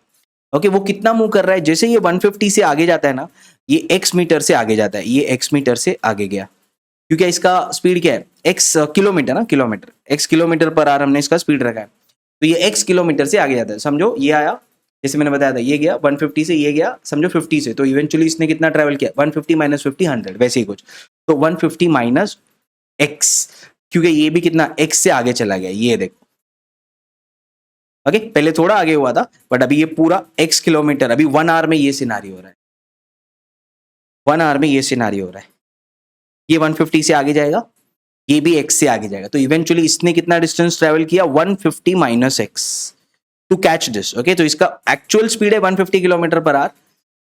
S1: ओके, वो कितना मूव कर रहा है, जैसे ये 150 से आगे जाता है ना, ये x मीटर से आगे जाता है, ये x मीटर से आगे गया, क्योंकि इसका स्पीड क्या है, x किलोमीटर ना, kilometre, x kilometre per hour हमने इसका स्पीड रखा है, तो ये x किलोमीटर से आगे जाता है। समझो ये आया, जैसे मैंने बताया था, ये गया 150 से, ये गया समझो 50 से, तो इवेंचुअली इसने कितना ट्रैवल किया, 150 माइनस 50 100, वैसे ही कुछ, तो 150 माइनस x, क्योंकि ये भी कितना x से आगे चला गया, ये देखो। ओके, पहले थोड़ा आगे हुआ था, बट अभी ये पूरा x किलोमीटर, अभी 1 आवर में ये सिनारी हो रहा है, 1 आवर में ये सिनारी हो रहा है, ये 150 से आगे जाएगा, ये भी x से आगे जाएगा, तो इवेंचुअली इसने कितना डिस्टेंस ट्रैवल किया, 150 minus x to catch this. Okay, तो इसका एक्चुअल स्पीड है 150 किलोमीटर पर आवर,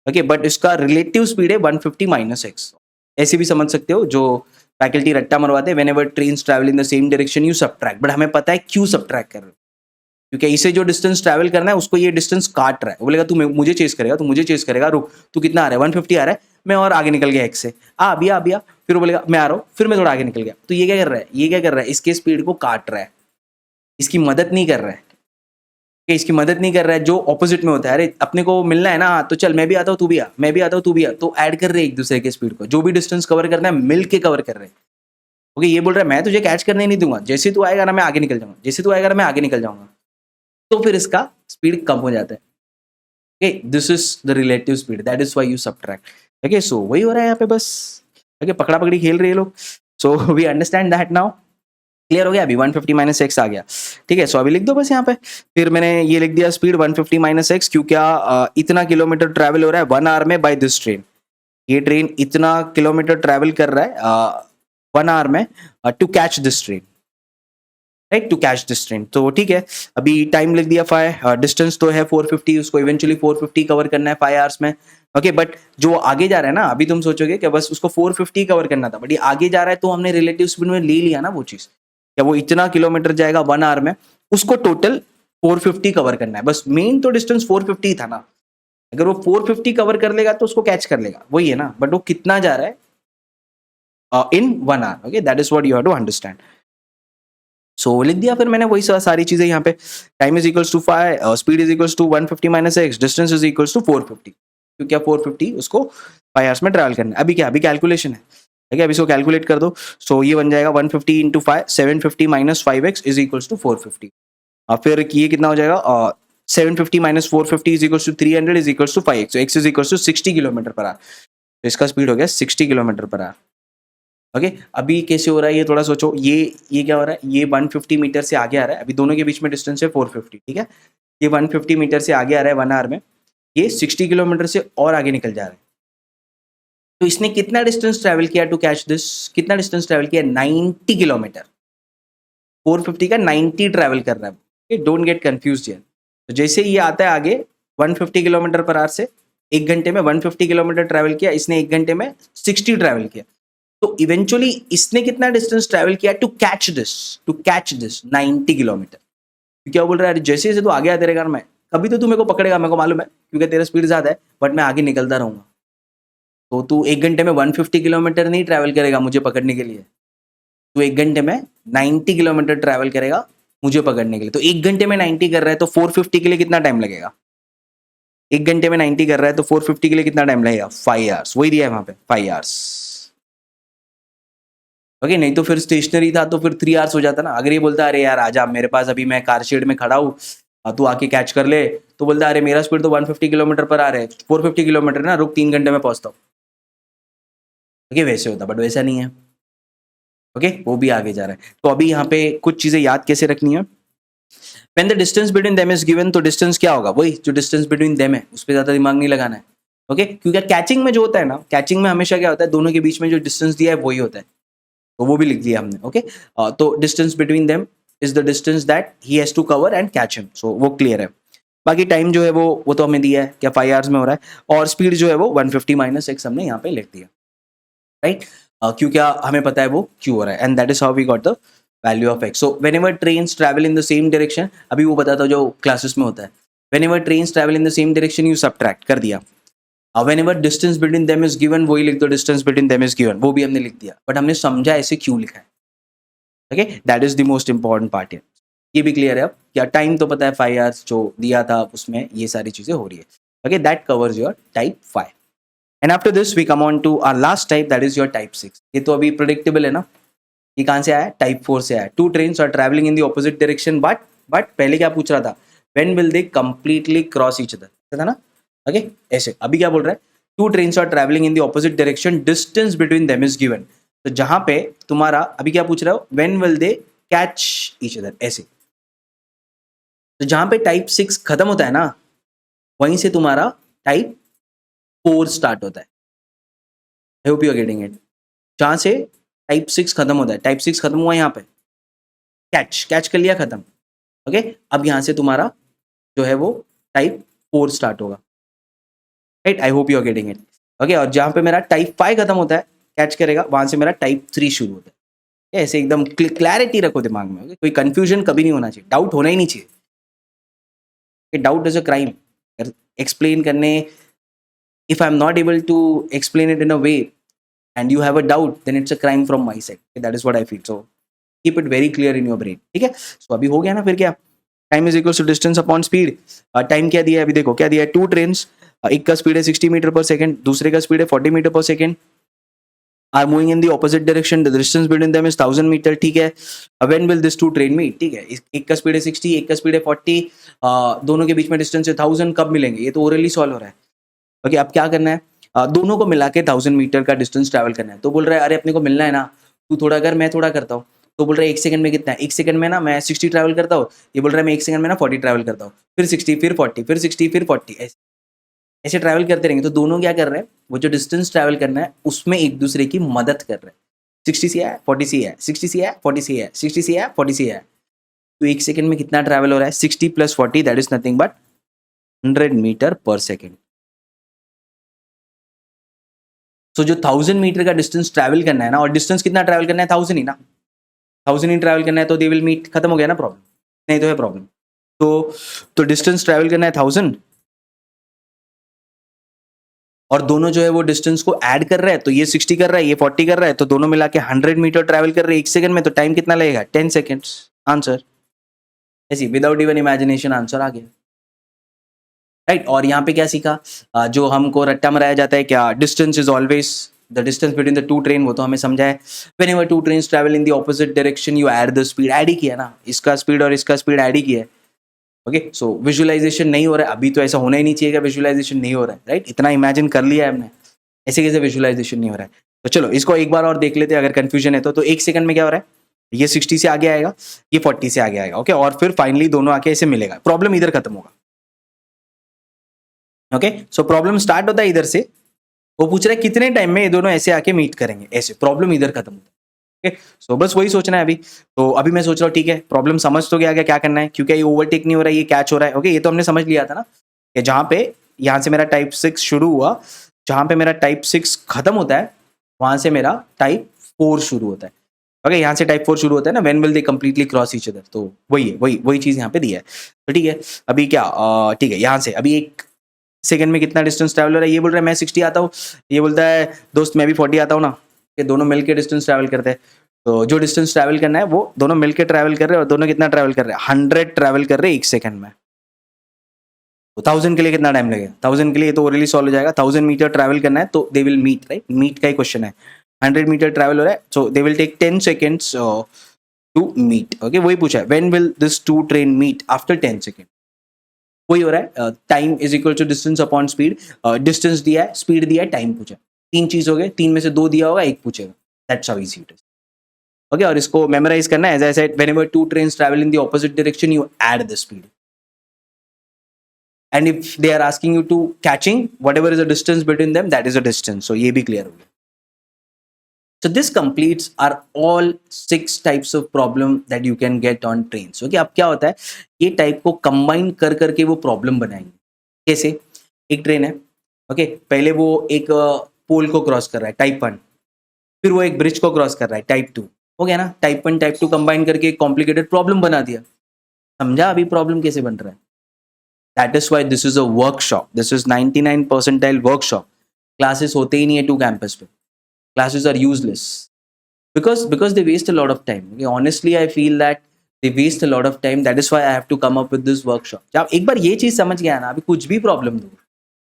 S1: ओके, बट इसका रिलेटिव स्पीड है 150 माइनस x। ऐसे भी समझ सकते हो, जो फैकल्टी रट्टा मरवाते हैं, whenever trains travel in the same direction you subtract, but हमें पता है क्यों सबट्रैक्ट कर रहे हो, क्योंकि इसे जो डिस्टेंस ट्रैवल करना है उसको ये डिस्टेंस काट रहा है। वो बोलेगा तू मुझे चेस करेगा, तू मुझे चेस करेगा, रुक, तू कितना आ रहा है, 150 आ रहा है, मैं और आगे निकल गया x से, अभी आ, फिर वो बोलेगा मैं आ रहा हूँ, फिर मैं थोड़ा आगे निकल गया, तो ये क्या कर रहा है, ये क्या कर रहा है, इसके स्पीड को काट रहा है, इसकी मदद नहीं कर रहा है, कि इसकी मदद नहीं कर रहा है, जो ऑपोजिट में होता है, अरे अपने को मिलना है ना, तो चल मैं भी आता हूँ तू भी आ, मैं भी आता हूँ तू भी आ, तो ऐड कर रहे हैं एक दूसरे के स्पीड को, जो भी डिस्टेंस कवर करना है मिल के कवर कर रहे हैं। ओके, ये बोल रहा है मैं तुझे कैच करने नहीं दूंगा, जैसे तू आएगा ना मैं आगे निकल जाऊंगा, जैसे तू आएगा ना मैं आगे निकल जाऊंगा, तो फिर इसका स्पीड कम हो जाता है। Okay, this is the relative speed, that is why you subtract. Okay, so वही हो रहा है यहाँ पे बस। ओके, पकड़ा पकड़ी खेल रहे हैं लोग, so we understand that now.
S2: Clear हो गया? अभी 150 माइनस एक्स आ गया, ठीक है। सो अभी लिख दो बस यहाँ पे, फिर मैंने ये लिख दिया स्पीड 150 माइनस एक्स, क्यों क्या इतना किलोमीटर ट्रैवल हो रहा है 1 आवर में बाय दिस ट्रेन, ये ट्रेन इतना किलोमीटर ट्रैवल कर रहा है 1 आवर में to catch this train, right, to catch this train. तो ठीक है, अभी टाइम लिख दिया 5, डिस्टेंस तो है 450, उसको इवेंचुअली 450 कवर करना है 5 आवर्स में, ओके। बट जो आगे जा रहा है ना, अभी तुम सोचोगे कि बस उसको 450 कवर करना था, बट ये आगे जा रहा है तो हमने रिलेटिव स्पीड में ले लिया ना वो चीज, क्या वो इतना किलोमीटर जाएगा 1 आवर में, उसको टोटल 450 कवर करना है। बस मेन तो डिस्टेंस 450 था ना, अगर वो 450 कवर कर लेगा तो उसको कैच कर लेगा, वही है ना, बट वो कितना जा रहा है in 1 hour, okay, that is what you have to understand. So लिख दिया फिर मैंने वही सारी चीजें यहाँ पे, time is equals to 5, speed is equals to 150 minus x, distance is equals to 450, क्योंकि क्या 450 उसको 5 आवर्स में ट्रैवल करना है। अभी क्या, अभी कैलकुलेशन है, ठीक है, अभी इसको कैलकुलेट कर दो। सो ये बन जाएगा 150 into 5, 750 minus 5x is equals to 450। फिर ये कितना हो जाएगा, 750 minus 450 is equals to 300 is equals to 5x, so x is equals to 60 kilometre पर आवर, तो इसका स्पीड हो गया 60 किलोमीटर पर आवर, ओके। अभी कैसे हो रहा है ये थोड़ा सोचो, ये क्या हो रहा है, ये 150 मीटर से आगे आ रहा है, अभी दोनों के बीच में डिस्टेंस है 450, ठीक है, ये 150 मीटर से आगे आ रहा है 1 आवर में, ये 60 किलोमीटर से और आगे निकल जा रहा है। तो इसने कितना डिस्टेंस ट्रैवल किया टू कैच दिस, कितना डिस्टेंस ट्रैवल किया, 90 किलोमीटर, 450 का 90 ट्रैवल कर रहा है, डोंट गेट कंफ्यूज हियर। तो जैसे ये आता है आगे 150 किलोमीटर पर आवर से, 1 घंटे में 150 किलोमीटर ट्रैवल किया, इसने 1 घंटे में 60 ट्रैवल किया, तो इवेंचुअली इसने कितना डिस्टेंस ट्रैवल किया टू कैच दिस 90 किलोमीटर। क्या बोल रहा है, जैसे जैसे तू आगे आते रहेगा मैं, कभी तो तू मेरे को पकड़ेगा, मेरे को मालूम है, क्योंकि तेरा स्पीड ज्यादा है, बट मैं आगे निकलता रहूंगा। तो तू 1 घंटे में 150 किलोमीटर नहीं ट्रैवल करेगा मुझे पकड़ने के लिए, तू 1 घंटे में 90 किलोमीटर ट्रैवल करेगा मुझे पकड़ने के लिए। तो 1 घंटे में 90 कर रहा है तो 450 के लिए कितना टाइम लगेगा, 1 घंटे में 90 कर रहा है तो 450 के लिए कितना टाइम लगेगा, 5 आवर्स, वही दिया है वहां पे 5 आवर्स, ओके। नहीं तो फिर स्टेशनरी था तो फिर 3 आवर्स हो जाता ना। अगर ये बोलता अरे यार आजा मेरे पास, अभी मैं कार शेड में खड़ा हूँ, तू आके कैच कर ले, तो बोलता अरे मेरा स्पीड तो 150 किलोमीटर पर आ रहा है, 450 किलोमीटर ना, रुक 3 घंटे में पहुंचता हूँ, ओके, वैसे होता, बट वैसा नहीं है, ओके, वो भी आगे जा रहा है। तो अभी यहाँ पे कुछ चीजें याद कैसे रखनी है, when the distance between them is given, तो डिस्टेंस क्या होगा, वही जो डिस्टेंस बिटवीन देम है, उस पर ज्यादा दिमाग नहीं लगाना है, ओके। क्योंकि कैचिंग में जो होता है ना, कैचिंग में हमेशा क्या होता है, दोनों के बीच में जो डिस्टेंस दिया है वही होता है, तो वो भी लिख दिया हमने, ओके। तो distance between them is the distance that he has to cover and catch him, so वो क्लियर है। बाकी टाइम जो है वो तो हमें दिया है, क्या 5 आवर्स में हो रहा है, और स्पीड जो है वो 150 माइनस एक्स हमने यहाँ पे लिख दिया, राइट। क्यों क्या हमें पता है वो क्यों हो रहा है, and that is how we got the value of x. So whenever trains travel in the same direction, अभी वो बताता जो क्लासेस में होता है, whenever trains travel in the same direction you subtract कर दिया, whenever distance between them is given, वही लिख दो, distance between them is given, वो भी हमने लिख दिया, बट हमने समझा ऐसे क्यों लिखा है, okay, that is the most important part है। ये भी क्लियर है अब, क्या टाइम तो पता है 5 आवर्स जो दिया था उसमें ये सारी चीजें हो रही है, okay, that covers your type 5। And after this we come on to our last type, that is your type 6। ये तो अभी प्रेडिक्टेबल है ना, ये कहाँ से आया, टाइप 4 से आया। 2 trains are travelling in the opposite direction, but पहले क्या पूछ रहा था, when will they completely cross each other, था ना, ओके। ऐसे अभी क्या बोल रहा है, 2 trains are travelling in the opposite direction, distance between them is given, तो जहां पे तुम्हारा अभी क्या पूछ रहा हो, when will they catch each other, ऐसे। तो जहां पे टाइप 6 खत्म होता है ना, वहीं से तुम्हारा टाइप 4 स्टार्ट होता है। I hope you are getting it. जहां से टाइप 6 खत्म होता है, टाइप 6 खत्म हुआ यहाँ पे, कैच कर लिया, खत्म, ओके। अब यहाँ से तुम्हारा जो है वो टाइप 4 स्टार्ट होगा, right. I hope you are getting it, okay. और जहां पे मेरा टाइप 5 खत्म होता है, कैच करेगा, वहां से मेरा टाइप 3 शुरू होता है। ऐसे एकदम क्लैरिटी रखो दिमाग में, okay? कोई कंफ्यूजन कभी नहीं होना चाहिए, डाउट होना ही नहीं चाहिए, doubt is a crime. Explain करने, if I'm not able to explain it in a way and you have a doubt, then it's a crime from my side, okay? That is what I feel, so keep it very clear in your brain, ठीक है। so अभी हो गया ना, फिर क्या, time is equal to distance upon speed. Time क्या दिया है, अभी देखो क्या दिया है, 2 ट्रेन्स, एक का स्पीड है 60 मीटर पर सेकंड, दूसरे का स्पीड है 40 मीटर पर second, are moving in the opposite direction, the distance between them is 1000 metre, ठीक है। When will this 2 train meet, ठीक है, एक का स्पीड है 60, एक का स्पीड है 40, दोनों के बीच में डिस्टेंस है 1000, कब मिलेंगे, ये तो ओरली सॉल्व हो रहा है, ओके। अब क्या करना है, दोनों को मिला के 1000 मीटर का डिस्टेंस ट्रैवल करना है, तो बोल रहा है अरे अपने को मिलना है ना, तू थोड़ा कर मैं थोड़ा करता हूँ, तो बोल रहा है 1 सेकंड में कितना है, 1 सेकंड में ना मैं 60 ट्रैवल करता हूँ, ये बोल रहा है मैं 1 सेकंड में ना 40 ट्रैवल करता हूँ, फिर 60 फिर 40 फिर 60 फिर 40 ऐसे ऐसे ट्रैवल करते रहेंगे। तो दोनों क्या कर रहे हैं, वो जो डिस्टेंस ट्रैवल करना है उसमें एक दूसरे की मदद कर रहे हैं। 60 से है 40 से है, 60 से है 40 से है, 60 से है 40 से है। तो 1 सेकंड में कितना ट्रैवल हो रहा है, 60 + 40 that is nothing but 100 metre पर सेकेंड। सो जो 1000 मीटर का डिस्टेंस ट्रैवल करना है ना, और डिस्टेंस कितना ट्रैवल करना है, 1000 ही ना, 1000 ही ट्रैवल करना है, तो दे विल मीट, खत्म हो गया ना प्रॉब्लम, नहीं तो है प्रॉब्लम। तो डिस्टेंस ट्रैवल करना है 1000 और दोनों जो है वो डिस्टेंस को ऐड कर रहा है, तो ये 60 कर रहा है, ये 40 कर रहा है, तो दोनों मिला के 100 मीटर ट्रैवल कर रहे हैं 1 सेकंड में। तो टाइम कितना लगेगा, 10 सेकेंड्स। आंसर ऐसी विदाउट इवन इमेजिनेशन आंसर आ गया, राइट। और यहाँ पे क्या सीखा, जो हमको रट्टा मराया जाता है क्या, distance is always the distance between the two train, वो तो हमें समझा है। Whenever two train travel in the opposite direction you add the speed, add ही किया ना, इसका स्पीड और इसका स्पीड ऐड ही किया है। ओके, सो विजुअलाइजेशन नहीं हो रहा है अभी, तो ऐसा होना ही नहीं चाहिए, विजुअलाइजेशन नहीं हो रहा है, राइट। इतना इमेजिन कर लिया है हमने, ऐसे कैसे विजुअलाइजेशन नहीं हो रहा है। तो चलो इसको एक बार और देख लेते हैं, अगर कंफ्यूजन है तो 1 सेकंड में क्या हो रहा है, ये 60 से आगे आएगा, ये 40 से आगे आएगा, ओके, और फिर फाइनली दोनों आके ऐसे मिलेगा, प्रॉब्लम इधर खत्म होगा। ओके, सो प्रॉब्लम स्टार्ट होता है इधर से, वो पूछ रहा है कितने टाइम में ये दोनों ऐसे आके मीट करेंगे, ऐसे प्रॉब्लम इधर खत्म होता है। ओके, सो बस वही सोचना है अभी। तो अभी मैं सोच रहा हूँ ठीक है, प्रॉब्लम समझ तो गया क्या करना है, क्योंकि ये ओवरटेक नहीं हो रहा है, ये कैच हो रहा है। ओके, ये तो हमने समझ लिया था ना, कि जहाँ पे यहाँ से मेरा टाइप 6 शुरू हुआ, जहाँ पे मेरा टाइप 6 खत्म होता है, वहां से मेरा टाइप 4 शुरू होता है। ओके, यहाँ से टाइप 4 शुरू होता है ना, when will they completely cross each other, तो वही है, वही चीज यहाँ पे दी है। तो ठीक है, अभी क्या, ठीक है, यहाँ से अभी 1 सेकंड में कितना डिस्टेंस ट्रैवल हो रहा है, ये बोल रहा है मैं 60 आता हूँ, ये बोलता है दोस्त मैं भी 40 आता हूँ ना, ये दोनों मिलकर डिस्टेंस ट्रैवल करते हैं। तो जो डिस्टेंस ट्रैवल करना है वो दोनों मिलकर ट्रैवल कर रहे हैं, और दोनों कितना ट्रैवल कर रहे हैं, 100 ट्रैवल कर रहे हैं 1 सेकंड में। तो 1000 के लिए कितना टाइम लगेगा, 1000 के लिए तो ओरली सॉल्व हो जाएगा, 1000 मीटर ट्रैवल करना है तो they will meet, right, meet का ही क्वेश्चन है। 100 मीटर ट्रैवल हो रहा है, so they will take 10 seconds to meet. Okay, वही पूछा है, when will this two train meet after 10 second, वही हो रहा है। Time is equal to distance upon speed, distance दिया है, स्पीड दिया है, टाइम पूछा, 3 चीज हो गए, 3 में से 2 दिया होगा, 1 पूछेगा, that's how easy it is. Okay, और इसको मेमोराइज करना है, as I said whenever two trains travel in the opposite direction you add the speed, and if they are asking you to catching whatever is the distance between them, that is the distance. So ये भी क्लियर हो गया। So this completes are all 6 types of problem that you can get on trains. Okay, अब क्या होता है, ये टाइप को कंबाइन कर करके वो प्रॉब्लम बनाएंगे। कैसे, एक ट्रेन है, ओके, पहले वो एक पोल को क्रॉस कर रहा है, टाइप 1, फिर वो एक ब्रिज को क्रॉस कर रहा है, टाइप 2, हो गया ना, टाइप 1 टाइप 2 कंबाइन करके एक कॉम्प्लिकेटेड प्रॉब्लम बना दिया। समझा अभी प्रॉब्लम कैसे बन रहा है? That is why this is a workshop, this is 99 percentile workshop. Classes होते ही नहीं है टू कैंपस पे, classes are useless because they waste a lot of time. Okay, honestly I feel that they waste a lot of time, that is why I have to come up with this workshop. जब एक बार ये चीज समझ गया ना, अभी कुछ भी प्रॉब्लम दो,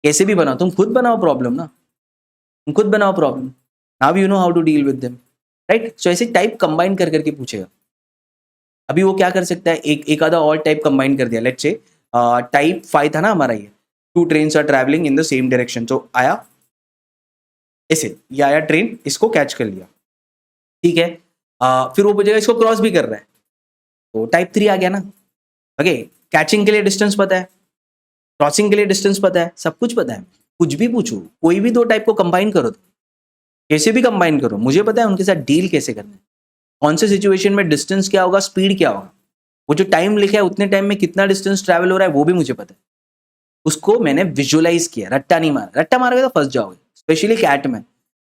S2: कैसे भी बनाओ, तुम खुद बनाओ प्रॉब्लम ना, तुम खुद बनाओ problem, now you know how to deal with them, right. So ऐसे टाइप कंबाइन कर करके पूछेगा। अभी वो क्या कर सकता है, एक आधा और टाइप कंबाइन कर दिया, लेट्स से टाइप 5 था ना हमारा, ये 2 trains are travelling in the same direction, तो आया ऐसे, ये आया ट्रेन, इसको कैच कर लिया, ठीक है, फिर वो पूछेगा इसको क्रॉस भी कर रहा है, तो टाइप 3 आ गया ना। ओके, कैचिंग के लिए डिस्टेंस पता है, क्रॉसिंग के लिए डिस्टेंस पता है, सब कुछ पता है, कुछ भी पूछो, कोई भी 2 टाइप को कंबाइन करो, तो कैसे भी कंबाइन करो, मुझे पता है उनके साथ डील कैसे करना है, कौन से सिचुएशन में डिस्टेंस क्या होगा, स्पीड क्या होगा, वो जो टाइम लिखा है उतने टाइम में कितना डिस्टेंस ट्रैवल हो रहा है वो भी मुझे पता है, उसको मैंने विजुअलाइज किया, रट्टा नहीं मारा, रट्टा मारोगे तो फंस जाओगे, स्पेशली कैट में।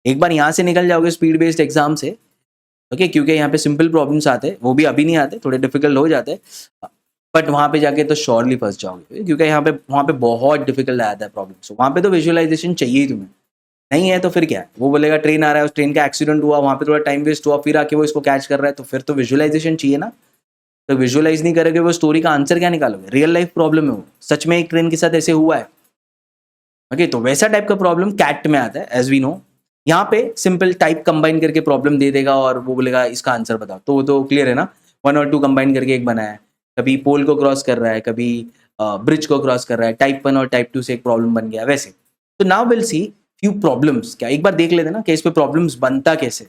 S2: एक बार यहाँ से निकल जाओगे स्पीड बेस्ड एग्जाम से, ओके, क्योंकि यहाँ पे सिंपल प्रॉब्लम्स आते हैं, वो भी अभी नहीं आते, थोड़े डिफिकल्ट हो जाते हैं, बट वहाँ पे जाके तो श्योरली फंस जाओगे, क्योंकि वहाँ पे बहुत डिफिकल्ट आता है प्रॉब्लम। वहाँ पे तो विजुअलाइजेशन चाहिए ही तुम्हें, नहीं है तो फिर क्या है, वो बोलेगा ट्रेन आ रहा है, उस ट्रेन का एक्सीडेंट हुआ, वहाँ पे थोड़ा टाइम वेस्ट हुआ, फिर आके वो इसको कैच कर रहा है, तो फिर तो विजुअलाइजेशन चाहिए ना। तो विजुअलाइज नहीं करोगे वो स्टोरी का आंसर क्या निकालोगे, रियल लाइफ प्रॉब्लम है वो, सच में एक ट्रेन के साथ ऐसे हुआ है। ओके, तो वैसा टाइप का प्रॉब्लम कैट में आता है, एज वी नो। यहाँ पे सिंपल टाइप कंबाइन करके प्रॉब्लम दे देगा और वो बोलेगा इसका आंसर बताओ, तो वो तो क्लियर है ना, 1 और 2 कंबाइन करके एक बनाया है, कभी पोल को क्रॉस कर रहा है, कभी ब्रिज को क्रॉस कर रहा है, टाइप 1 और टाइप 2 से एक प्रॉब्लम बन गया वैसे। तो now will see few problems, क्या एक बार देख लेते ना कि इस पे प्रॉब्लम्स बनता कैसे,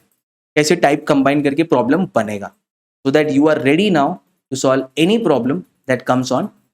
S2: कैसे टाइप कंबाइन करके प्रॉब्लम बनेगा। so that you are ready now to solve any problem that comes on